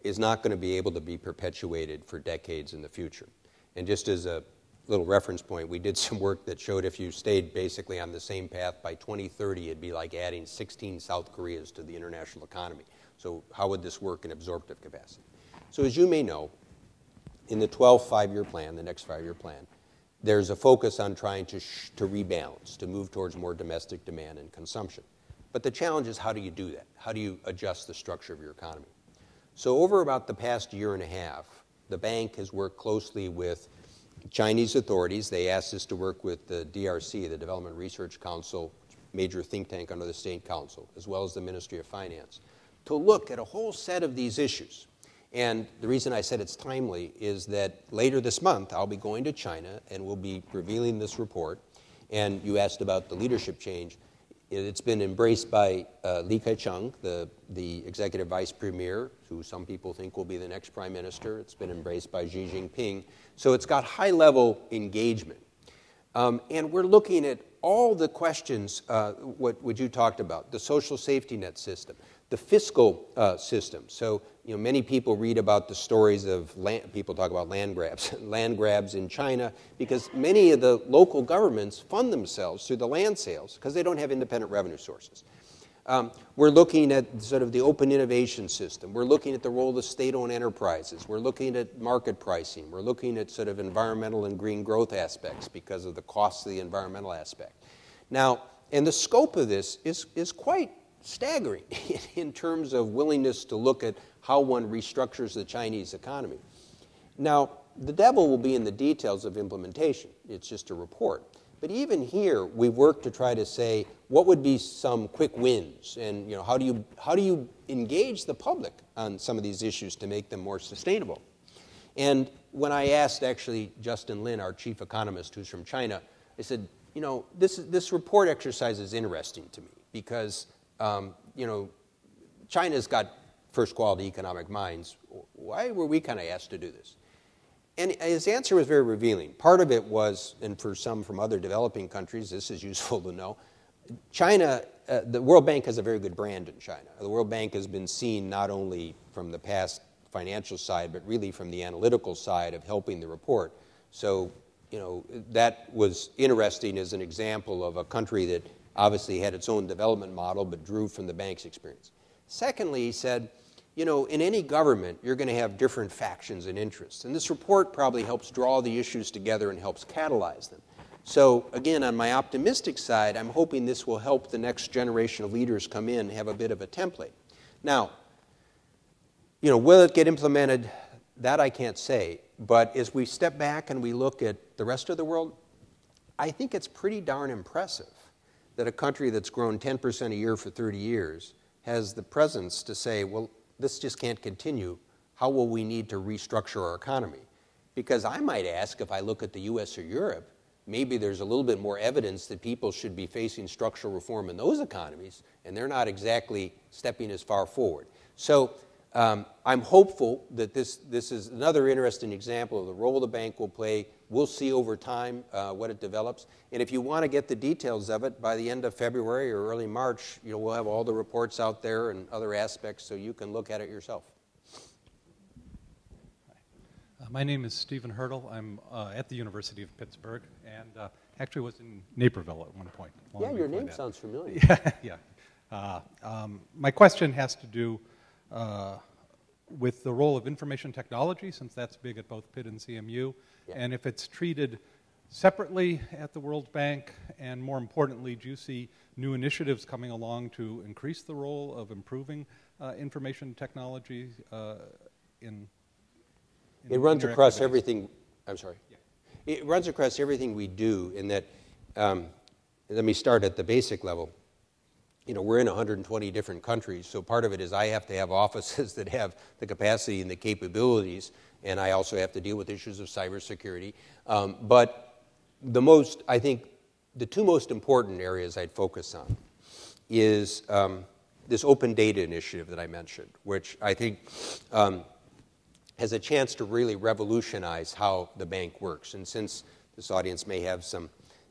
is not going to be able to be perpetuated for decades in the future. And just as a little reference point, we did some work that showed if you stayed basically on the same path, by 2030, it'd be like adding 16 South Koreas to the international economy. So how would this work in absorptive capacity? So as you may know, in the 12 five-year plan, the next 5-year plan, there's a focus on trying to rebalance, to move towards more domestic demand and consumption. But the challenge is, how do you do that? How do you adjust the structure of your economy? So over about the past year and a half, the bank has worked closely with Chinese authorities. They asked us to work with the DRC, the Development Research Council, major think tank under the State Council, as well as the Ministry of Finance, to look at a whole set of these issues. And the reason I said it's timely is that later this month, I'll be going to China and we'll be revealing this report. And you asked about the leadership change. It's been embraced by Li Keqiang, the executive vice premier, who some people think will be the next prime minister. It's been embraced by Xi Jinping. So it's got high-level engagement. And we're looking at all the questions, what you talked about, the social safety net system, the fiscal system. So, you know, many people read about the stories of people talk about land grabs in China, because many of the local governments fund themselves through the land sales because they don't have independent revenue sources. We're looking at sort of the open innovation system. We're looking at the role of state-owned enterprises. We're looking at market pricing. We're looking at sort of environmental and green growth aspects because of the costs of the environmental aspect. Now, and the scope of this is quite staggering in terms of willingness to look at how one restructures the Chinese economy. Now, the devil will be in the details of implementation. It's just a report. But even here, we've worked to try to say, what would be some quick wins? And, you know, how do you engage the public on some of these issues to make them more sustainable? And when I asked, actually, Justin Lin, our chief economist, who's from China, I said, you know, this report exercise is interesting to me because, you know, China's got first-quality economic minds. Why were we kind of asked to do this? And his answer was very revealing. Part of it was, and for some from other developing countries, this is useful to know, China, the World Bank has a very good brand in China. The World Bank has been seen not only from the past financial side, but really from the analytical side of helping the report. So, you know, that was interesting as an example of a country that obviously had its own development model, but drew from the bank's experience. Secondly, he said, you know, in any government, you're going to have different factions and interests. And this report probably helps draw the issues together and helps catalyze them. So, again, on my optimistic side, I'm hoping this will help the next generation of leaders come in and have a bit of a template. Now, you know, will it get implemented? That I can't say. But as we step back and we look at the rest of the world, I think it's pretty darn impressive that a country that's grown 10% a year for 30 years has the presence to say, well, this just can't continue. How will we need to restructure our economy? Because I might ask, if I look at the US or Europe, maybe there's a little bit more evidence that people should be facing structural reform in those economies, and they're not exactly stepping as far forward. So I'm hopeful that this is another interesting example of the role the bank will play. We'll see over time what it develops. And if you want to get the details of it, by the end of February or early March, we'll have all the reports out there and other aspects so you can look at it yourself. My name is Stephen Hurdle. I'm at the University of Pittsburgh and actually was in Naperville at one point. Yeah, your name sounds familiar. Yeah. My question has to do with the role of information technology, since that's big at both Pitt and CMU, and if it's treated separately at the World Bank, and more importantly, do you see new initiatives coming along to increase the role of improving information technology in it runs across everything. I'm sorry. Yeah. It runs across everything we do in that, let me start at the basic level. We're in 120 different countries, so part of it is I have to have offices that have the capacity and the capabilities, and I also have to deal with issues of cybersecurity. But I think the two most important areas I'd focus on is this open data initiative that I mentioned, which I think has a chance to really revolutionize how the bank works. And since this audience may have some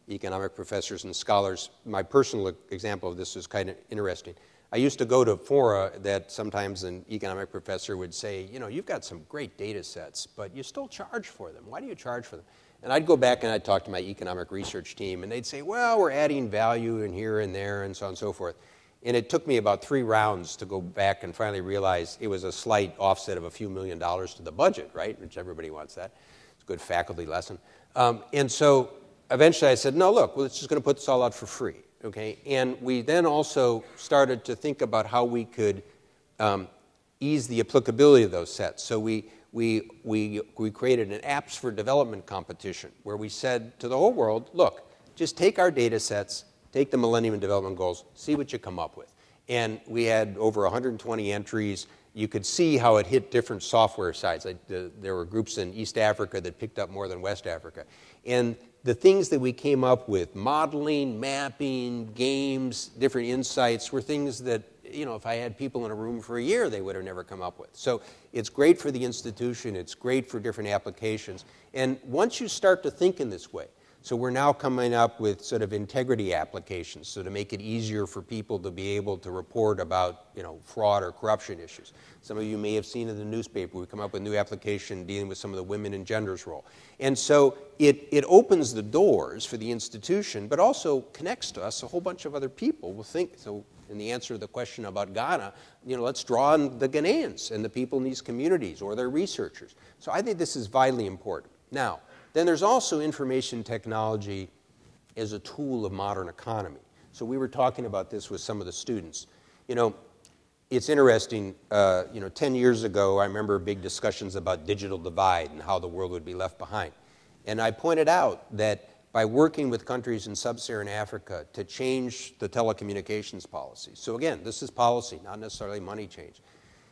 economic professors and scholars, my personal example of this is kind of interesting. I used to go to fora that sometimes an economic professor would say, you've got some great data sets, but you still charge for them. Why do you charge for them? And I'd go back and I'd talk to my economic research team, and they'd say, well, we're adding value in here and there and so on and so forth. And it took me about 3 rounds to go back and finally realize it was a slight offset of a few $1 million to the budget, right? Which everybody wants that. It's a good faculty lesson. And so eventually I said, no, look, we're just going to put this all out for free, okay? And we then also started to think about how we could ease the applicability of those sets. So we created an apps for development competition where we said to the whole world, look, just take our data sets, take the Millennium Development Goals, see what you come up with. And we had over 120 entries. You could see how it hit different software sites. There were groups in East Africa that picked up more than West Africa. And the things that we came up with, modeling, mapping, games, different insights, were things that, if I had people in a room for a year, they would have never come up with. So it's great for the institution. It's great for different applications. And once you start to think in this way, so we're now coming up with sort of integrity applications, so to make it easier for people to be able to report about, fraud or corruption issues. Some of you may have seen in the newspaper, we come up with a new application dealing with some of the women and gender's role. And so it opens the doors for the institution, but also connects to us a whole bunch of other people will think. So in the answer to the question about Ghana, let's draw on the Ghanaians and the people in these communities or their researchers. So I think this is vitally important. Now, then there's also information technology as a tool of modern economy. So we were talking about this with some of the students. It's interesting, 10 years ago, I remember big discussions about digital divide and how the world would be left behind. And I pointed out that by working with countries in sub-Saharan Africa to change the telecommunications policy. So again, this is policy, not necessarily money change.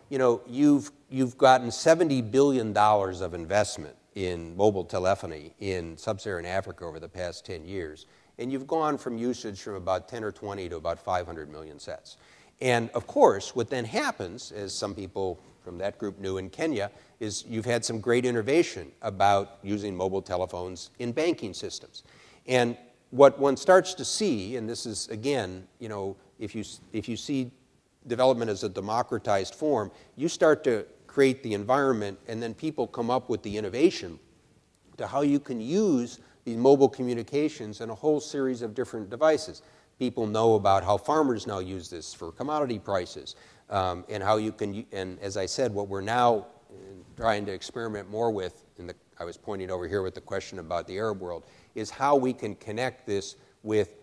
You've gotten $70 billion of investment in mobile telephony in sub-Saharan Africa over the past 10 years. And you've gone from usage from about 10 or 20 to about 500 million sets. And of course, what then happens, as some people from that group knew in Kenya, is you've had some great innovation about using mobile telephones in banking systems. And what one starts to see, and this is, again, if you see development as a democratized form, you start to create the environment, and then people come up with the innovation to how you can use these mobile communications in a whole series of different devices. People know about how farmers now use this for commodity prices, and how you can, and as I said, what we're now trying to experiment more with, I was pointing over here with the question about the Arab world, is how we can connect this with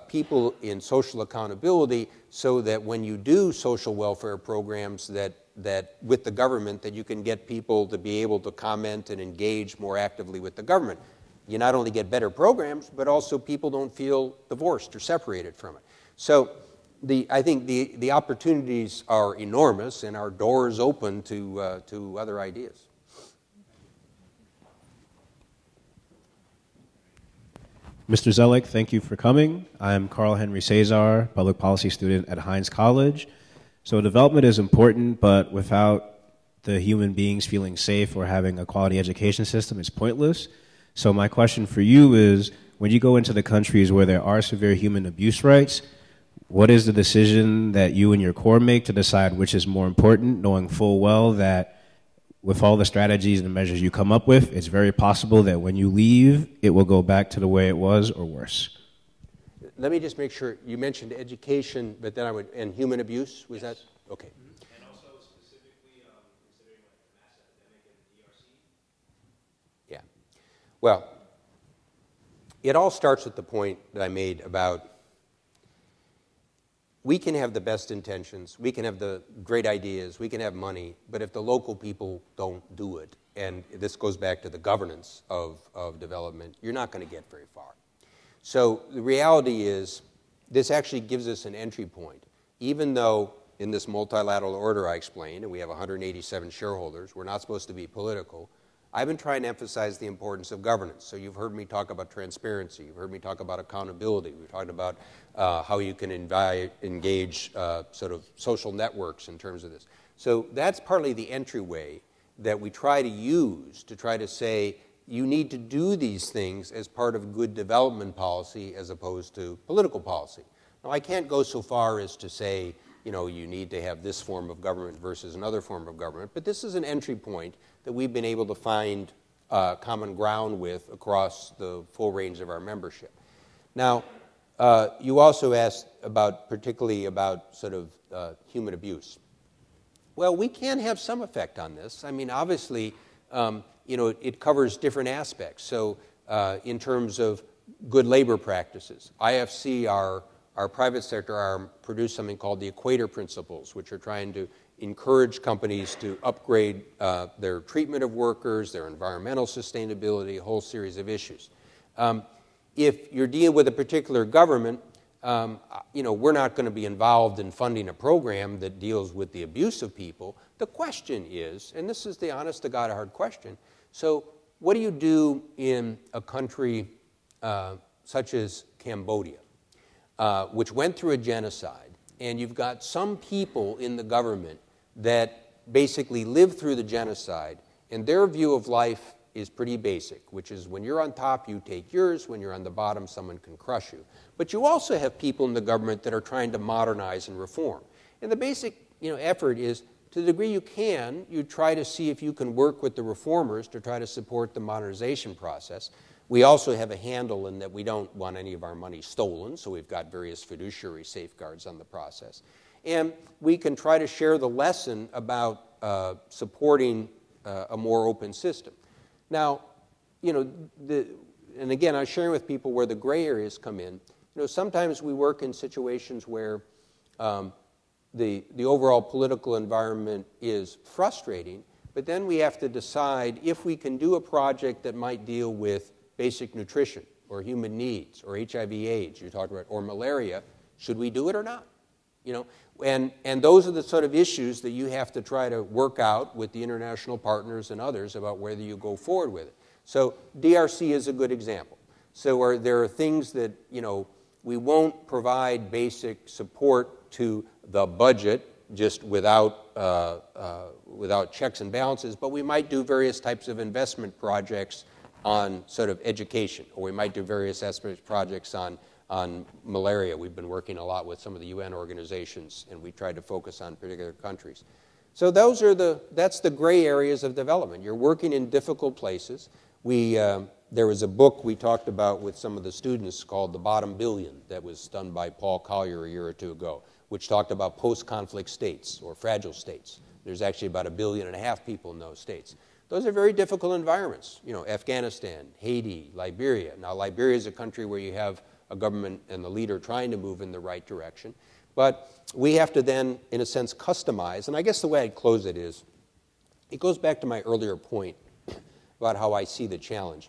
people in social accountability so that when you do social welfare programs that with the government, that you can get people to be able to comment and engage more actively with the government. You not only get better programs, but also people don't feel divorced or separated from it. So I think the opportunities are enormous, and our doors open to other ideas. Mr. Zoellick, thank you for coming. I'm Carl Henry Cesar, public policy student at Heinz College. So development is important, but without the human beings feeling safe or having a quality education system, it's pointless. So my question for you is, when you go into the countries where there are severe human abuse rights, what is the decision that you and your core make to decide which is more important, knowing full well that with all the strategies and measures you come up with, it's very possible that when you leave, it will go back to the way it was or worse? Let me just make sure, you mentioned education, but then and human abuse, was that? Okay. And also specifically considering like the mass epidemic in the DRC? Yeah. Well, it all starts with the point that I made about we can have the best intentions, we can have the great ideas, we can have money, but if the local people don't do it, and this goes back to the governance of development, you're not going to get very far. So the reality is this actually gives us an entry point. Even though in this multilateral order I explained, and we have 187 shareholders, we're not supposed to be political, I've been trying to emphasize the importance of governance. So you've heard me talk about transparency. You've heard me talk about accountability. We've talked about how you can engage sort of social networks in terms of this. So that's partly the entryway that we try to use to try to say you need to do these things as part of good development policy as opposed to political policy. Now, I can't go so far as to say, you know, you need to have this form of government versus another form of government, but this is an entry point that we've been able to find common ground with across the full range of our membership. Now, you also asked about, particularly about sort of human abuse. Well, we can have some effect on this. I mean, obviously, you know, it covers different aspects. So in terms of good labor practices, IFC, our private sector arm, produced something called the Equator Principles, which are trying to encourage companies to upgrade their treatment of workers, their environmental sustainability, a whole series of issues. If you're dealing with a particular government, you know, we're not going to be involved in funding a program that deals with the abuse of people. The question is, and this is the honest-to-God hard question, so what do you do in a country such as Cambodia, which went through a genocide, and you've got some people in the government that basically lived through the genocide, and their view of life is pretty basic, which is when you're on top, you take yours. When you're on the bottom, someone can crush you. But you also have people in the government that are trying to modernize and reform. And the basic, you know, effort is, to the degree you can, you try to see if you can work with the reformers to try to support the modernization process. We also have a handle in that we don't want any of our money stolen, so we've got various fiduciary safeguards on the process. And we can try to share the lesson about supporting a more open system. Now, you know, and again, I'm sharing with people where the gray areas come in. You know, sometimes we work in situations where the overall political environment is frustrating, but then we have to decide if we can do a project that might deal with basic nutrition or human needs or HIV/AIDS, you talked about, or malaria, should we do it or not? You know, and those are the sort of issues that you have to try to work out with the international partners and others about whether you go forward with it. So DRC is a good example. So there are things that, you know, we won't provide basic support to the budget just without checks and balances, but we might do various types of investment projects on sort of education, or we might do various projects on malaria. We've been working a lot with some of the UN organizations, and we tried to focus on particular countries. So that's the gray areas of development. You're working in difficult places. There was a book we talked about with some of the students called The Bottom Billion that was done by Paul Collier a year or two ago, which talked about post-conflict states or fragile states. There's actually about 1.5 billion people in those states. Those are very difficult environments. You know, Afghanistan, Haiti, Liberia. Now, Liberia is a country where you have a government and the leader trying to move in the right direction. But we have to then, in a sense, customize. And I guess the way I'd close it is, it goes back to my earlier point about how I see the challenge.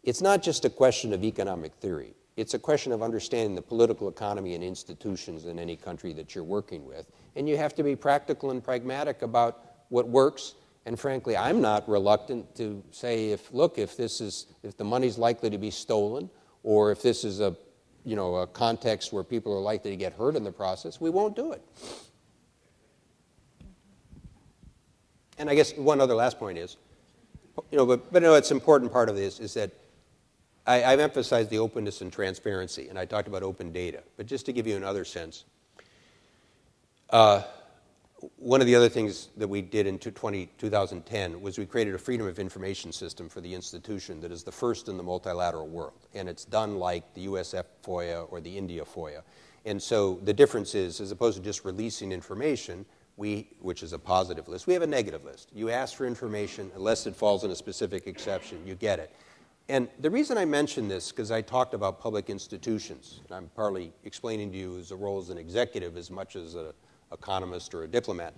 It's not just a question of economic theory. It's a question of understanding the political economy and institutions in any country that you're working with. And you have to be practical and pragmatic about what works. And frankly, I'm not reluctant to say, if the money's likely to be stolen, or if this is a context where people are likely to get hurt in the process, we won't do it. And I guess one other last point is, it's an important part of this is that I've emphasized the openness and transparency, and I talked about open data. But just to give you another sense, one of the other things that we did in 2010 was we created a Freedom of Information system for the institution that is the first in the multilateral world. And it's done like the USF FOIA or the India FOIA. And so the difference is, as opposed to just releasing information, which is a positive list, we have a negative list. You ask for information, unless it falls in a specific exception, you get it. And the reason I mention this, because I talked about public institutions, and I'm partly explaining to you as a role as an executive as much as an economist or a diplomat.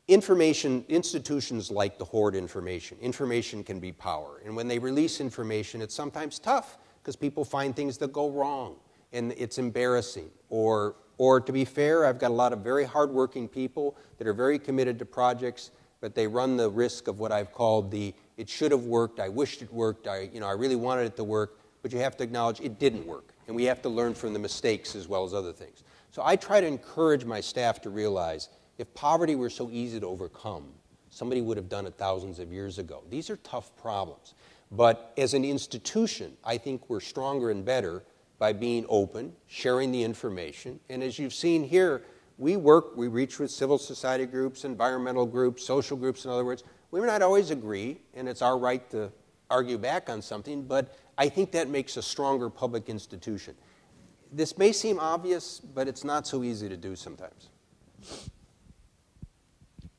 Institutions like to hoard information. Information can be power. And when they release information, it's sometimes tough because people find things that go wrong, and it's embarrassing. Or to be fair, I've got a lot of very hardworking people that are very committed to projects, but they run the risk of what I've called the it should have worked, I wished it worked, I really wanted it to work, but you have to acknowledge it didn't work. And we have to learn from the mistakes as well as other things. So I try to encourage my staff to realize if poverty were so easy to overcome, somebody would have done it thousands of years ago. These are tough problems. But as an institution, I think we're stronger and better by being open, sharing the information. And as you've seen here, we reach with civil society groups, environmental groups, social groups, in other words. We may not always agree, and it's our right to argue back on something, but I think that makes a stronger public institution. This may seem obvious, but it's not so easy to do sometimes.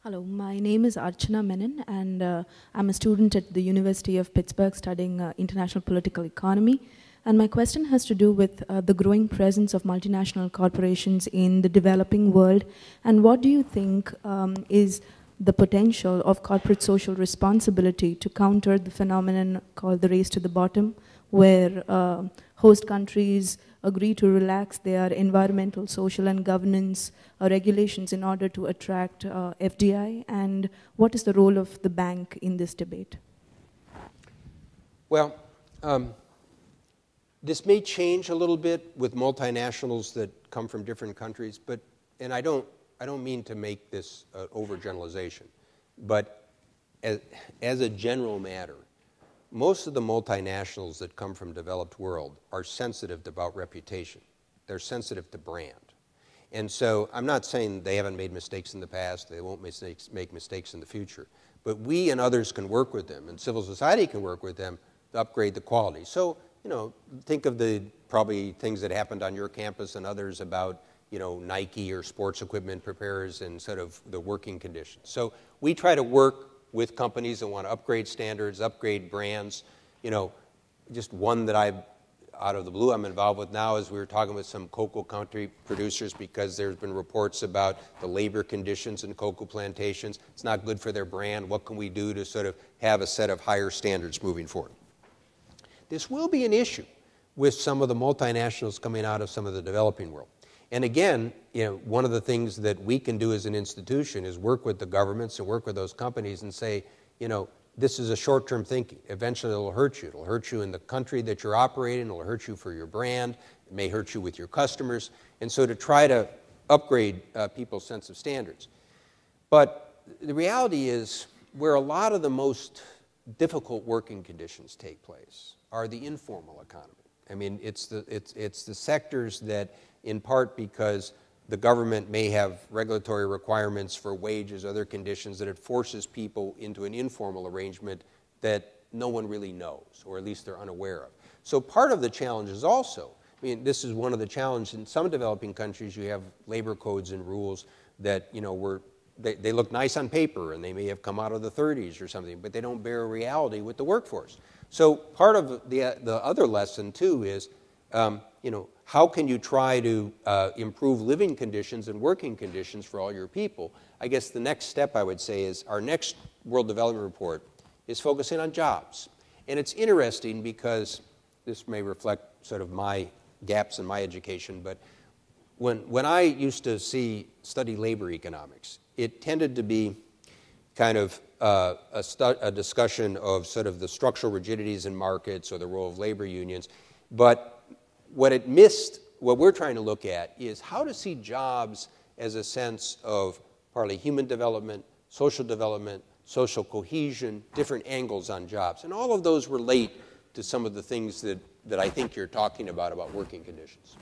Hello, my name is Archana Menon, and I'm a student at the University of Pittsburgh studying international political economy. And my question has to do with the growing presence of multinational corporations in the developing world. And what do you think is the potential of corporate social responsibility to counter the phenomenon called the race to the bottom, where host countries agree to relax their environmental, social, and governance regulations in order to attract FDI? And what is the role of the bank in this debate? Well, this may change a little bit with multinationals that come from different countries, and I don't mean to make this an overgeneralization, but as a general matter, most of the multinationals that come from developed world are sensitive about reputation. They're sensitive to brand. And so I'm not saying they haven't made mistakes in the past, they won't make mistakes in the future, but we and others can work with them, and civil society can work with them to upgrade the quality. So, think of the probably things that happened on your campus and others about, Nike or sports equipment preparers and sort of the working conditions. So we try to work with companies that want to upgrade standards, upgrade brands. Just one that out of the blue I'm involved with now is we were talking with some cocoa country producers because there's been reports about the labor conditions in cocoa plantations. It's not good for their brand. What can we do to sort of have a set of higher standards moving forward? This will be an issue with some of the multinationals coming out of some of the developing world. And again, one of the things that we can do as an institution is work with the governments and work with those companies and say, this is a short-term thinking. Eventually it'll hurt you. It'll hurt you in the country that you're operating. It'll hurt you for your brand. It may hurt you with your customers. And so to try to upgrade people's sense of standards. But the reality is where a lot of the most difficult working conditions take place are the informal economy. I mean, it's the sectors that, in part because the government may have regulatory requirements for wages, other conditions, that it forces people into an informal arrangement that no one really knows, or at least they're unaware of. So part of the challenge is also, this is one of the challenges in some developing countries. You have labor codes and rules that, they look nice on paper, and they may have come out of the 30s or something, but they don't bear a reality with the workforce. So part of the other lesson, too, is, how can you try to improve living conditions and working conditions for all your people? I guess the next step, I would say, is our next World Development Report is focusing on jobs. And it's interesting because this may reflect sort of my gaps in my education, but when I used to study labor economics, it tended to be kind of a discussion of sort of the structural rigidities in markets or the role of labor unions. But what it missed, what we're trying to look at, is how to see jobs as a sense of partly human development, social cohesion, different angles on jobs. And all of those relate to some of the things that I think you're talking about working conditions.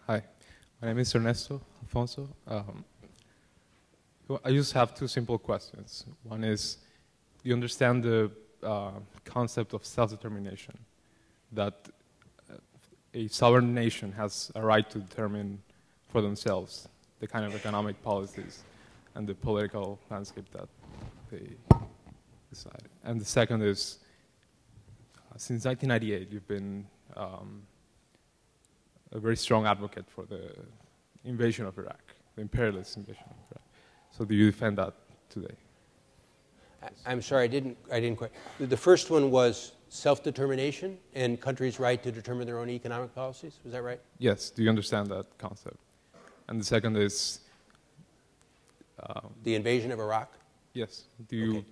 Hi, my name is Ernesto Alfonso. I just have two simple questions. One is, do you understand the concept of self-determination, that a sovereign nation has a right to determine for themselves the kind of economic policies and the political landscape that they decide? And the second is, since 1998, you've been a very strong advocate for the invasion of Iraq, the imperialist invasion of Iraq. So do you defend that today? I'm sorry, I didn't quite. The first one was self-determination and countries' right to determine their own economic policies. Was that right? Yes. Do you understand that concept? And the second is the invasion of Iraq. Yes. Do you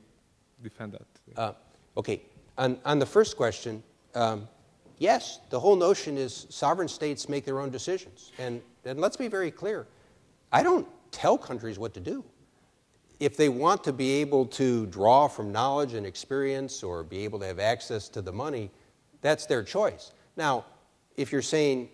defend that today? Okay. On the first question, yes, the whole notion is sovereign states make their own decisions. And let's be very clear. I don't tell countries what to do. If they want to be able to draw from knowledge and experience or be able to have access to the money, that's their choice. Now, if you're saying,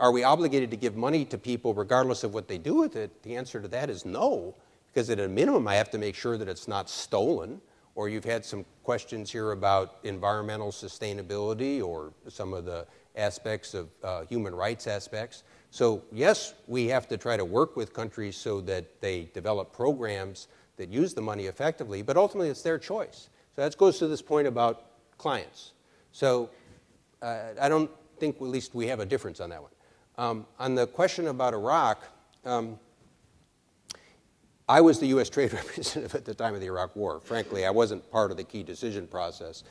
are we obligated to give money to people regardless of what they do with it, the answer to that is no, because at a minimum I have to make sure that it's not stolen. Or you've had some questions here about environmental sustainability or some of the aspects of human rights aspects. So yes, we have to try to work with countries so that they develop programs that use the money effectively, but ultimately it's their choice. So that goes to this point about clients. So I don't think at least we have a difference on that one. On the question about Iraq, I was the U.S. trade representative at the time of the Iraq War. Frankly, I wasn't part of the key decision process.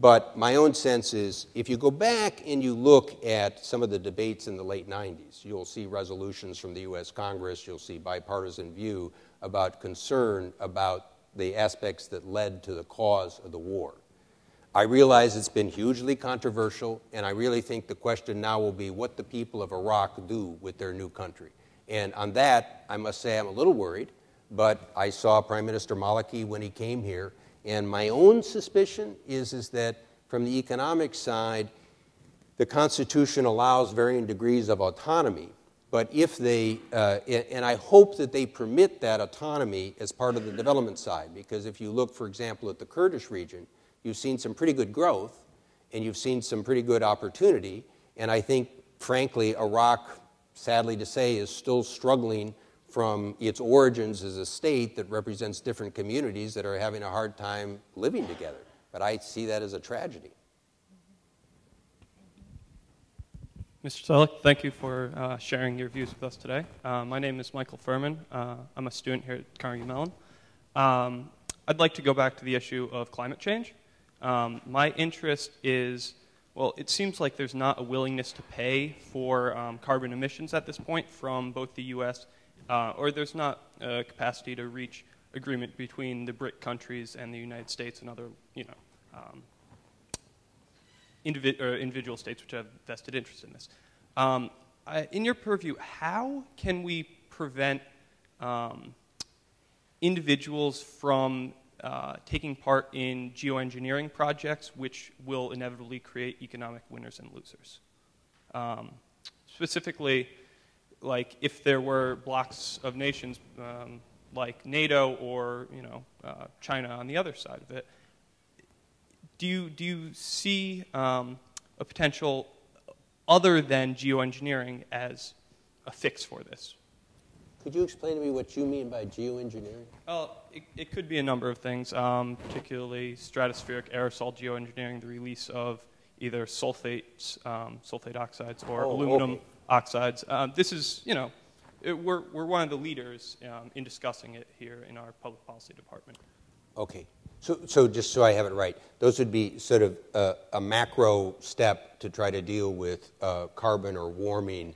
But my own sense is, if you go back and you look at some of the debates in the late 90s, you'll see resolutions from the U.S. Congress, you'll see bipartisan view about concern about the aspects that led to the cause of the war. I realize it's been hugely controversial, and I really think the question now will be what the people of Iraq do with their new country. And on that, I must say I'm a little worried, but I saw Prime Minister Maliki when he came here, and my own suspicion is that from the economic side, the Constitution allows varying degrees of autonomy, but if they, and I hope that they permit that autonomy as part of the development side, because if you look, for example, at the Kurdish region, you've seen some pretty good growth, and you've seen some pretty good opportunity, and I think, frankly, Iraq, sadly to say, is still struggling from its origins as a state that represents different communities that are having a hard time living together. But I see that as a tragedy. Mr. Zoellick, thank you for sharing your views with us today. My name is Michael Furman. I'm a student here at Carnegie Mellon. I'd like to go back to the issue of climate change. My interest is, well, it seems like there's not a willingness to pay for carbon emissions at this point from both the U.S. Or there's not a capacity to reach agreement between the BRIC countries and the United States and other, individual states which have vested interest in this. In your purview, how can we prevent individuals from taking part in geoengineering projects which will inevitably create economic winners and losers? Specifically, like if there were blocks of nations like NATO or China on the other side of it, do you see a potential other than geoengineering as a fix for this? Could you explain to me what you mean by geoengineering? It could be a number of things, particularly stratospheric aerosol geoengineering, the release of either sulfates, sulfate oxides, or aluminum oxides. This is, we're one of the leaders in discussing it here in our public policy department. Okay. So just so I have it right, those would be sort of a macro step to try to deal with carbon or warming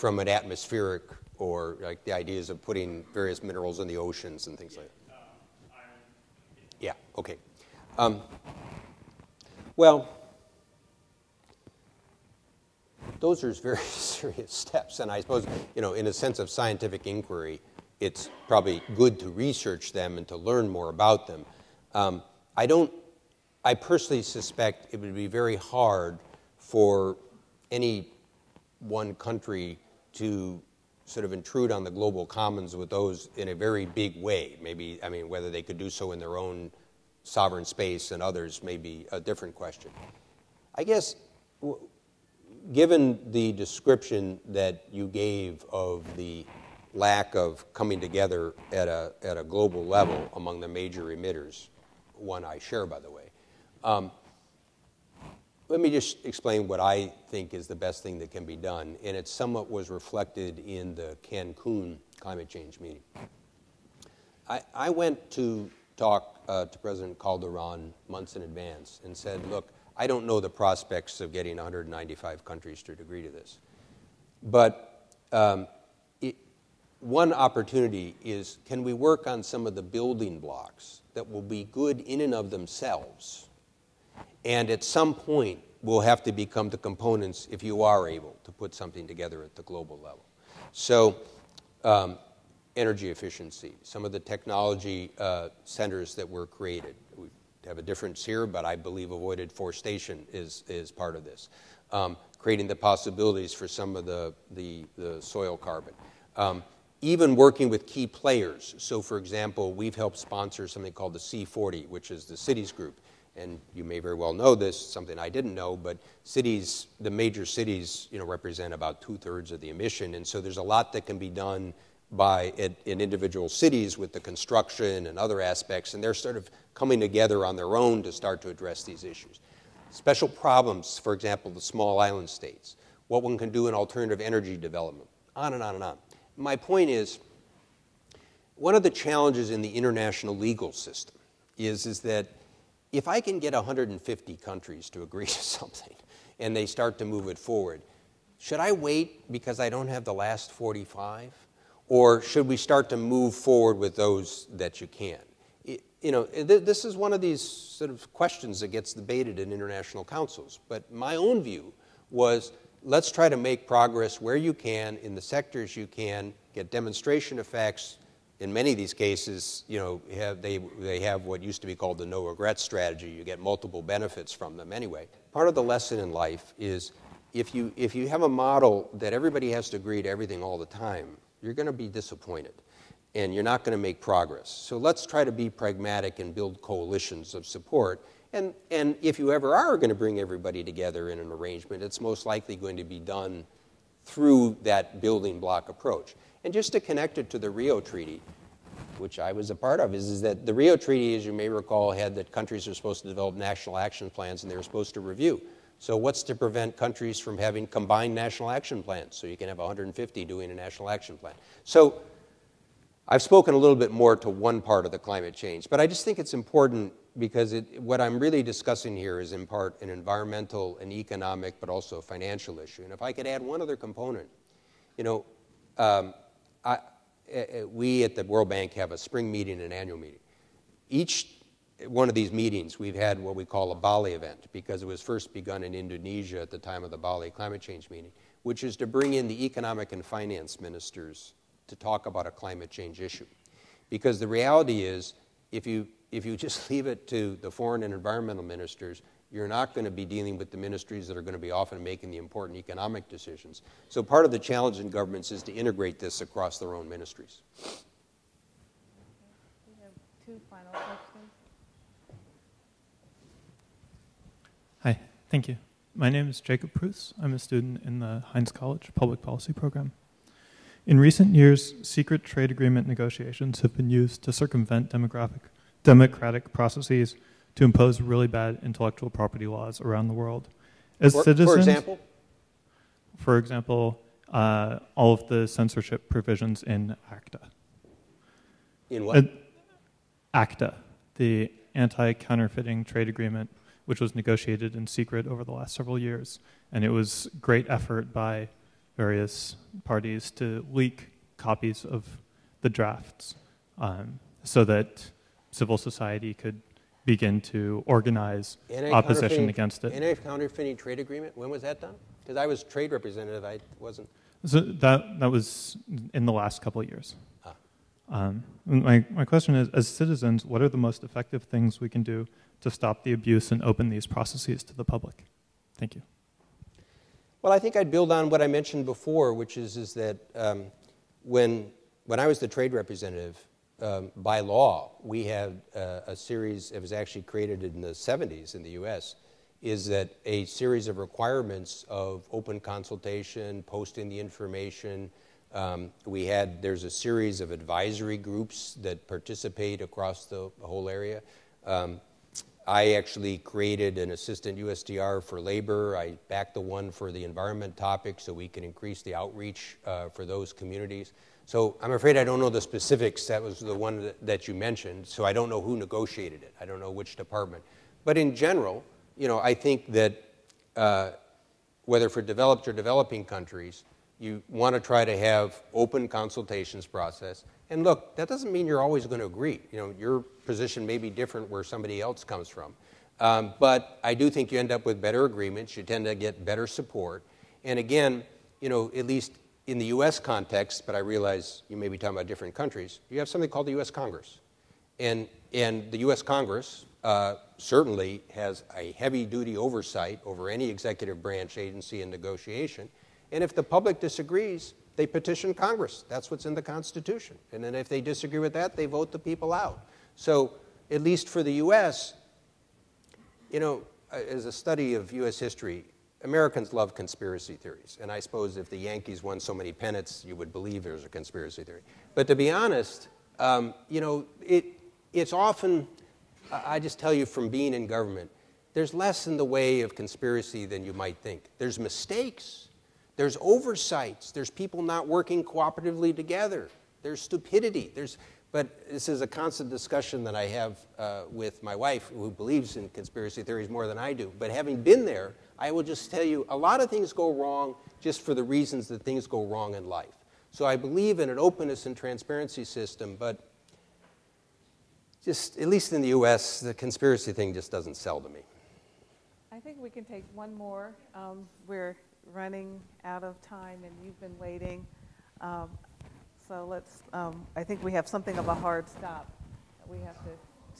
from an atmospheric, or like the ideas of putting various minerals in the oceans and things like that? Yeah, okay. Well, those are very serious steps, and I suppose, you know, in a sense of scientific inquiry, it's probably good to research them and to learn more about them. I personally suspect it would be very hard for any one country to sort of intrude on the global commons with those in a very big way. Maybe, I mean, whether they could do so in their own sovereign space and others may be a different question. I guess, given the description that you gave of the lack of coming together at a global level among the major emitters, one I share, by the way, let me just explain what I think is the best thing that can be done, and it somewhat was reflected in the Cancun climate change meeting. I went to talk to President Calderon months in advance and said, look, I don't know the prospects of getting 195 countries to agree to this. But one opportunity is, can we work on some of the building blocks that will be good in and of themselves? And at some point, will have to become the components if you are able to put something together at the global level. So energy efficiency, some of the technology centers that were created. We have a difference here, but I believe avoided forestation is part of this. Creating the possibilities for some of the soil carbon. Even working with key players. So for example, we've helped sponsor something called the C40, which is the cities group. And you may very well know this, something I didn't know, but cities, the major cities, you know, represent about 2/3 of the emission. And so there's a lot that can be done in individual cities with the construction and other aspects, and they're sort of coming together on their own to start to address these issues. Special problems, for example, the small island states, what one can do in alternative energy development, on and on and on. My point is, one of the challenges in the international legal system is that if I can get 150 countries to agree to something and they start to move it forward, should I wait because I don't have the last 45? Or should we start to move forward with those that you can? You know, this is one of these sort of questions that gets debated in international councils. But my own view was, let's try to make progress where you can, in the sectors you can, get demonstration effects. In many of these cases, you know, they have what used to be called the no regret strategy. You get multiple benefits from them anyway. Part of the lesson in life is if you have a model that everybody has to agree to everything all the time, you're going to be disappointed and you're not going to make progress. So let's try to be pragmatic and build coalitions of support. And if you ever are going to bring everybody together in an arrangement, it's most likely going to be done through that building block approach. And just to connect it to the Rio Treaty, which I was a part of, is that the Rio Treaty, as you may recall, had that countries are supposed to develop national action plans and they were supposed to review. So what's to prevent countries from having combined national action plans? So you can have 150 doing a national action plan. So I've spoken a little bit more to one part of the climate change, but I just think it's important because what I'm really discussing here is in part an environmental and economic, but also a financial issue. And if I could add one other component, you know, we at the World Bank have a spring meeting and an annual meeting. Each one of these meetings, we've had what we call a Bali event because it was first begun in Indonesia at the time of the Bali climate change meeting, which is to bring in the economic and finance ministers to talk about a climate change issue. Because the reality is, if you just leave it to the foreign and environmental ministers, you're not going to be dealing with the ministries that are going to be often making the important economic decisions. So part of the challenge in governments is to integrate this across their own ministries. We have two final questions. Hi, thank you. My name is Jacob Pruce. I'm a student in the Heinz College Public Policy Program. In recent years, secret trade agreement negotiations have been used to circumvent democratic processes to impose really bad intellectual property laws around the world. As citizens, for example, all of the censorship provisions in ACTA. In what? ACTA, the anti-counterfeiting trade agreement, which was negotiated in secret over the last several years. And it was great effort by various parties to leak copies of the drafts so that civil society could begin to organize opposition against it. Anti-counterfeiting trade agreement, when was that done? Because I was trade representative, I wasn't. So that was in the last couple of years. My question is, as citizens, what are the most effective things we can do to stop the abuse and open these processes to the public? Thank you. Well, I think I'd build on what I mentioned before, which is that when I was the trade representative, by law, we had a series, it was actually created in the 70s in the US, is that a series of requirements of open consultation, posting the information. There's a series of advisory groups that participate across the whole area. I actually created an assistant USTR for labor. I backed the one for the environment topic so we can increase the outreach for those communities. So I'm afraid I don't know the specifics. That was the one that you mentioned, so I don't know who negotiated it. I don't know which department. But in general, I think that whether for developed or developing countries, you want to try to have open consultations process. And look, that doesn't mean you're always going to agree. Your position may be different where somebody else comes from. But I do think you end up with better agreements. You tend to get better support. And again, at least in the U.S. context, but I realize you may be talking about different countries, you have something called the U.S. Congress. And the U.S. Congress certainly has a heavy-duty oversight over any executive branch agency and negotiation. And if the public disagrees, they petition Congress. That's what's in the Constitution. And then if they disagree with that, they vote the people out. So at least for the U.S., as a study of U.S. history, Americans love conspiracy theories. And I suppose if the Yankees won so many pennants, you would believe there's a conspiracy theory. But to be honest, it's often, I just tell you from being in government, there's less in the way of conspiracy than you might think. There's mistakes. There's oversights. There's people not working cooperatively together. There's stupidity. But this is a constant discussion that I have with my wife, who believes in conspiracy theories more than I do. But having been there, I will just tell you, a lot of things go wrong just for the reasons that things go wrong in life. So I believe in an openness and transparency system, but just, at least in the U.S., the conspiracy thing just doesn't sell to me. I think we can take one more. We're running out of time, and you've been waiting. So let's, I think we have something of a hard stop that we have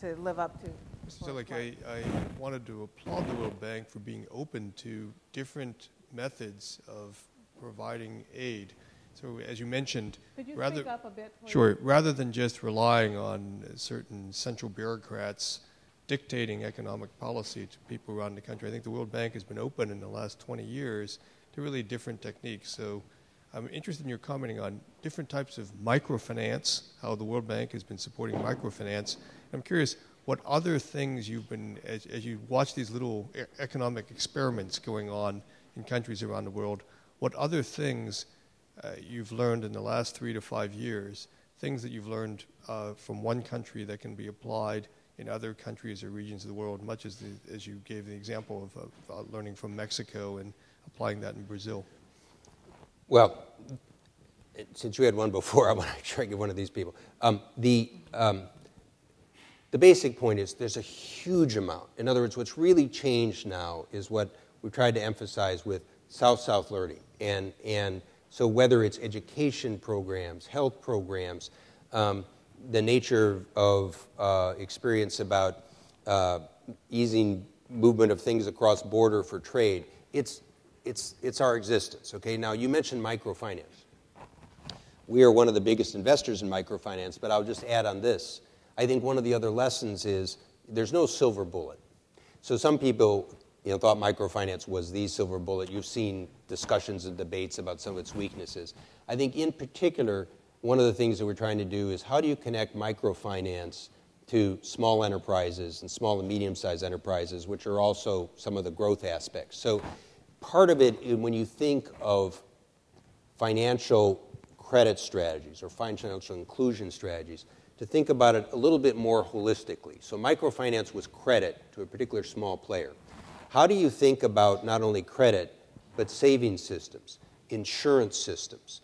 to live up to. Mr. Zoellick, I wanted to applaud the World Bank for being open to different methods of providing aid. So as you mentioned, could you speak up a bit, please? Sure. Rather than just relying on certain central bureaucrats dictating economic policy to people around the country, I think the World Bank has been open in the last 20 years to really different techniques. So I'm interested in your commenting on different types of microfinance, how the World Bank has been supporting microfinance. I'm curious what other things you've been, as you watch these little economic experiments going on in countries around the world, what other things you've learned in the last 3 to 5 years, things that you've learned from one country that can be applied in other countries or regions of the world, much as you gave the example of learning from Mexico and applying that in Brazil. Well, since you had one before, I want to try to get one of these people. The basic point is there's a huge amount. In other words, what's really changed now is what we've tried to emphasize with South-South learning. And so whether it's education programs, health programs, the nature of experience about easing movement of things across border for trade, it's our existence, okay? Now, you mentioned microfinance. We are one of the biggest investors in microfinance, but I'll just add on this. I think one of the other lessons is there's no silver bullet. So some people thought microfinance was the silver bullet. You've seen discussions and debates about some of its weaknesses. I think in particular, one of the things that we're trying to do is how do you connect microfinance to small enterprises and small and medium-sized enterprises, which are also some of the growth aspects. So part of it, when you think of financial credit strategies or financial inclusion strategies, to think about it a little bit more holistically. So microfinance was credit to a particular small player. How do you think about not only credit, but saving systems? insurance systems.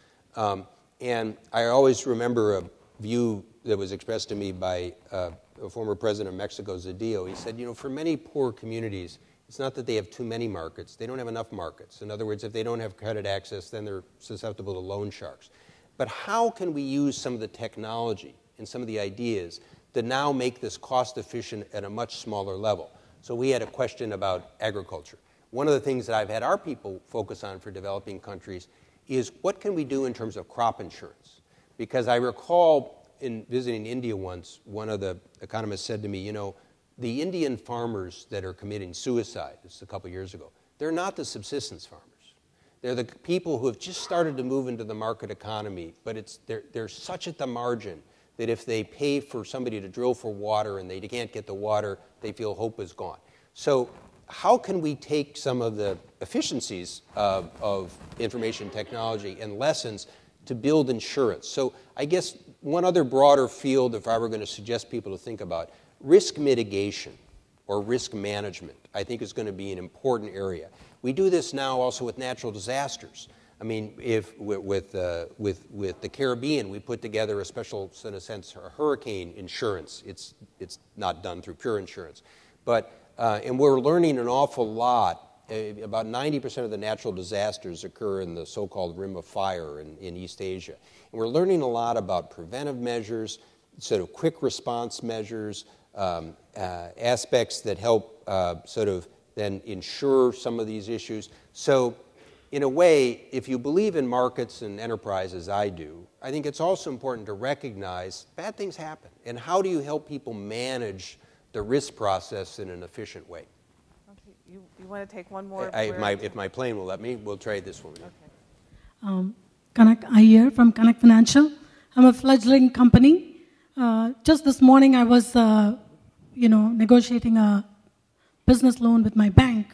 And I always remember a view that was expressed to me by a former president of Mexico, Zedillo. He said, for many poor communities, it's not that they have too many markets. They don't have enough markets. In other words, if they don't have credit access, then they're susceptible to loan sharks. But how can we use some of the technology and some of the ideas to now make this cost efficient at a much smaller level? So we had a question about agriculture. One of the things that I've had our people focus on for developing countries is what can we do in terms of crop insurance? Because I recall in visiting India once, one of the economists said to me, the Indian farmers that are committing suicide, this is a couple years ago, they're not the subsistence farmers. They're the people who have just started to move into the market economy, but they're such at the margin that if they pay for somebody to drill for water and they can't get the water, they feel hope is gone. So how can we take some of the efficiencies of information technology and lessons to build insurance? So I guess one other broader field, if I were going to suggest people to think about, risk mitigation or risk management, I think is going to be an important area. We do this now also with natural disasters. I mean, if with the Caribbean, we put together a special, in a sense, a hurricane insurance. It's not done through pure insurance, but and we're learning an awful lot. About 90% of the natural disasters occur in the so-called Rim of Fire in East Asia, and we're learning a lot about preventive measures, sort of quick response measures, aspects that help sort of then insure some of these issues. So in a way, if you believe in markets and enterprise as I do, I think it's also important to recognize bad things happen. And how do you help people manage the risk process in an efficient way? Okay. You want to take one more? If my plane will let me, we'll trade this one. Okay. Kanak Iyer from Kanak Financial. I'm a fledgling company. Just this morning I was, negotiating a business loan with my bank.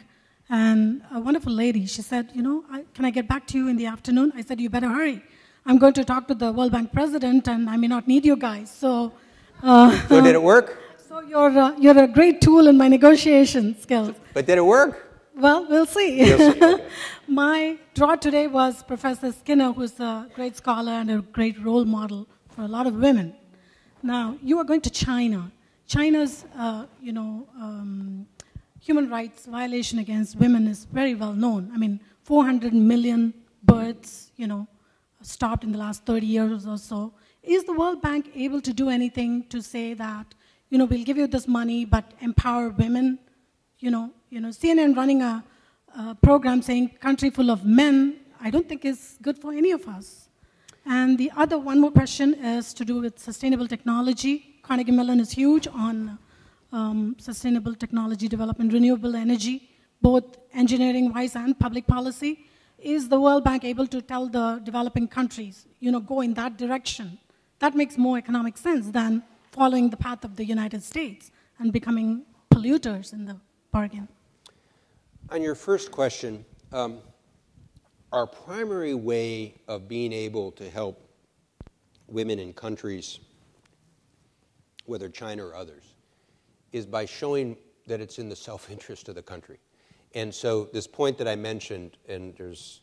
And a wonderful lady, she said, can I get back to you in the afternoon? I said, you better hurry. I'm going to talk to the World Bank president, and I may not need you guys. So did it work? So you're a great tool in my negotiation skills. But did it work? Well, we'll see. We'll see. Okay. My draw today was Professor Skinner, who's a great scholar and a great role model for a lot of women. Now, you are going to China. China's, human rights violation against women is very well known. I mean, 400 million births, stopped in the last 30 years or so. Is the World Bank able to do anything to say that, we'll give you this money, but empower women? CNN running a program saying country full of men, I don't think is good for any of us. And the other one more question is to do with sustainable technology. Carnegie Mellon is huge on sustainable technology development, renewable energy, both engineering-wise and public policy. Is the World Bank able to tell the developing countries, go in that direction? That makes more economic sense than following the path of the United States and becoming polluters in the bargain. On your first question, our primary way of being able to help women in countries, whether China or others, is by showing that it's in the self-interest of the country. And so this point that I mentioned, and there's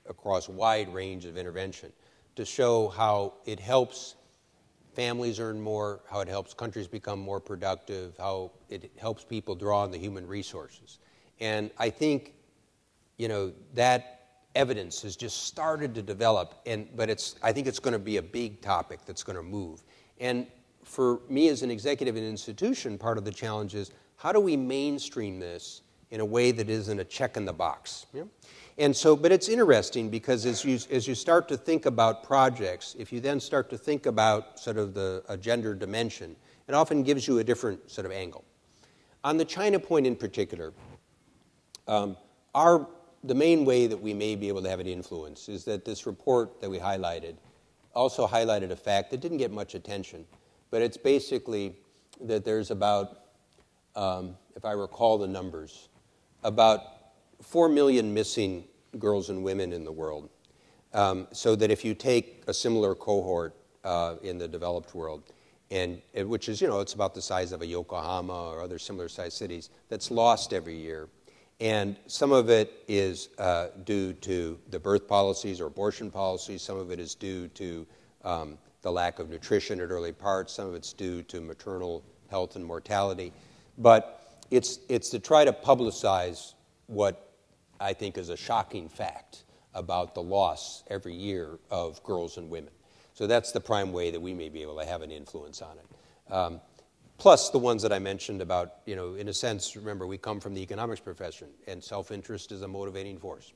across a wide range of intervention, to show how it helps families earn more, how it helps countries become more productive, how it helps people draw on the human resources. And I think, that evidence has just started to develop, but I think it's going to be a big topic that's going to move. And for me as an executive in an institution, part of the challenge is how do we mainstream this in a way that isn't a check in the box? And so, but it's interesting because as you start to think about projects, if you then start to think about sort of a gender dimension, it often gives you a different sort of angle. On the China point in particular, the main way that we may be able to have an influence is that this report that we highlighted also highlighted a fact that didn't get much attention, but it's basically that there's about, if I recall the numbers, about 4 million missing girls and women in the world. So that if you take a similar cohort in the developed world, and which is, it's about the size of a Yokohama or other similar sized cities, that's lost every year. And some of it is due to the birth policies or abortion policies. Some of it is due to the lack of nutrition at early parts. Some of it's due to maternal health and mortality. But it's to try to publicize what I think is a shocking fact about the loss every year of girls and women. So that's the prime way that we may be able to have an influence on it. Plus the ones that I mentioned about, in a sense, remember, we come from the economics profession, and self-interest is a motivating force.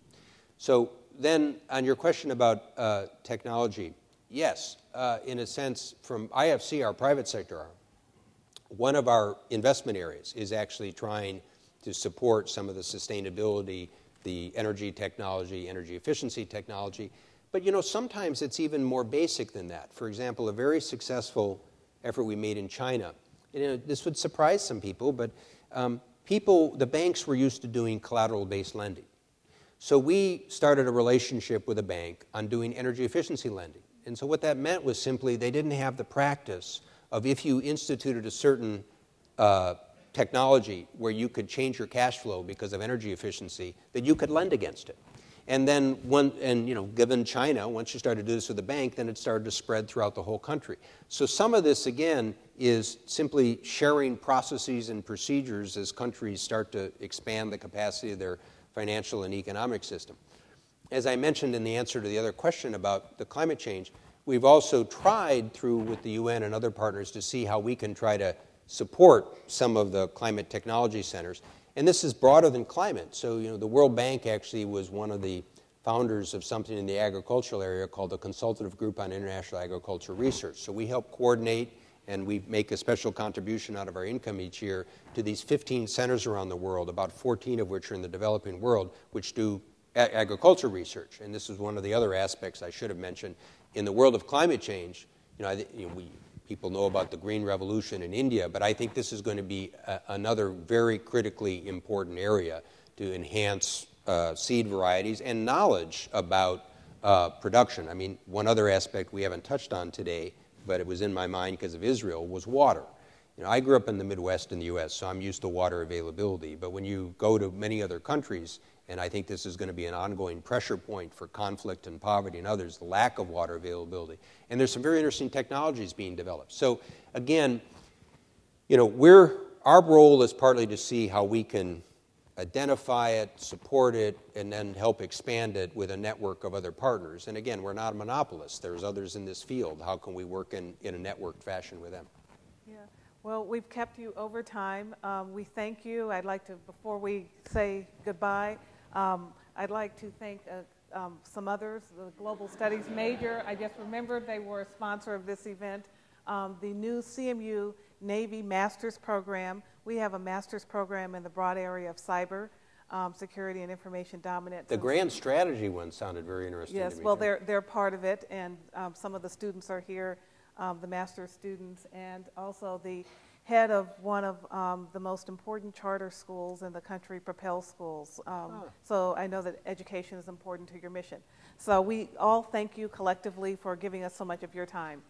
So then on your question about technology, yes, in a sense, from IFC, our private sector arm, one of our investment areas is actually trying to support some of the sustainability, the energy technology, energy efficiency technology. But sometimes it's even more basic than that. For example, a very successful effort we made in China. This would surprise some people, but the banks were used to doing collateral-based lending. So we started a relationship with a bank on doing energy efficiency lending. And so what that meant was simply they didn't have the practice of, if you instituted a certain technology where you could change your cash flow because of energy efficiency, that you could lend against it. And then, given China, once you started to do this with the bank, then it started to spread throughout the whole country. So some of this, again, is simply sharing processes and procedures as countries start to expand the capacity of their financial and economic system. As I mentioned in the answer to the other question about the climate change, we've also tried with the UN and other partners to see how we can try to support some of the climate technology centers. And this is broader than climate. So, the World Bank actually was one of the founders of something in the agricultural area called the Consultative Group on International Agriculture Research. So we help coordinate, and we make a special contribution out of our income each year to these 15 centers around the world, about 14 of which are in the developing world, which do agriculture research. And this is one of the other aspects I should have mentioned. In the world of climate change, people know about the Green Revolution in India, but I think this is going to be another very critically important area to enhance seed varieties and knowledge about production. I mean, one other aspect we haven't touched on today, but it was in my mind because of Israel, was water. I grew up in the Midwest in the U.S., so I'm used to water availability. But when you go to many other countries, and I think this is going to be an ongoing pressure point for conflict and poverty and others, the lack of water availability. And there's some very interesting technologies being developed. So again, our role is partly to see how we can identify it, support it, and then help expand it with a network of other partners. And again, we're not a monopolist. There's others in this field. How can we work in a networked fashion with them? Yeah. Well, we've kept you over time. We thank you. I'd like to, before we say goodbye, I'd like to thank some others, the Global Studies major. I just remembered they were a sponsor of this event. The new CMU Navy Master's Program. We have a master's program in the broad area of cyber security and information dominance. The grand strategy one sounded very interesting to me. Yes, well, they're part of it, and some of the students are here, the master's students, and also the head of one of the most important charter schools in the country, Propel Schools. So I know that education is important to your mission. So we all thank you collectively for giving us so much of your time.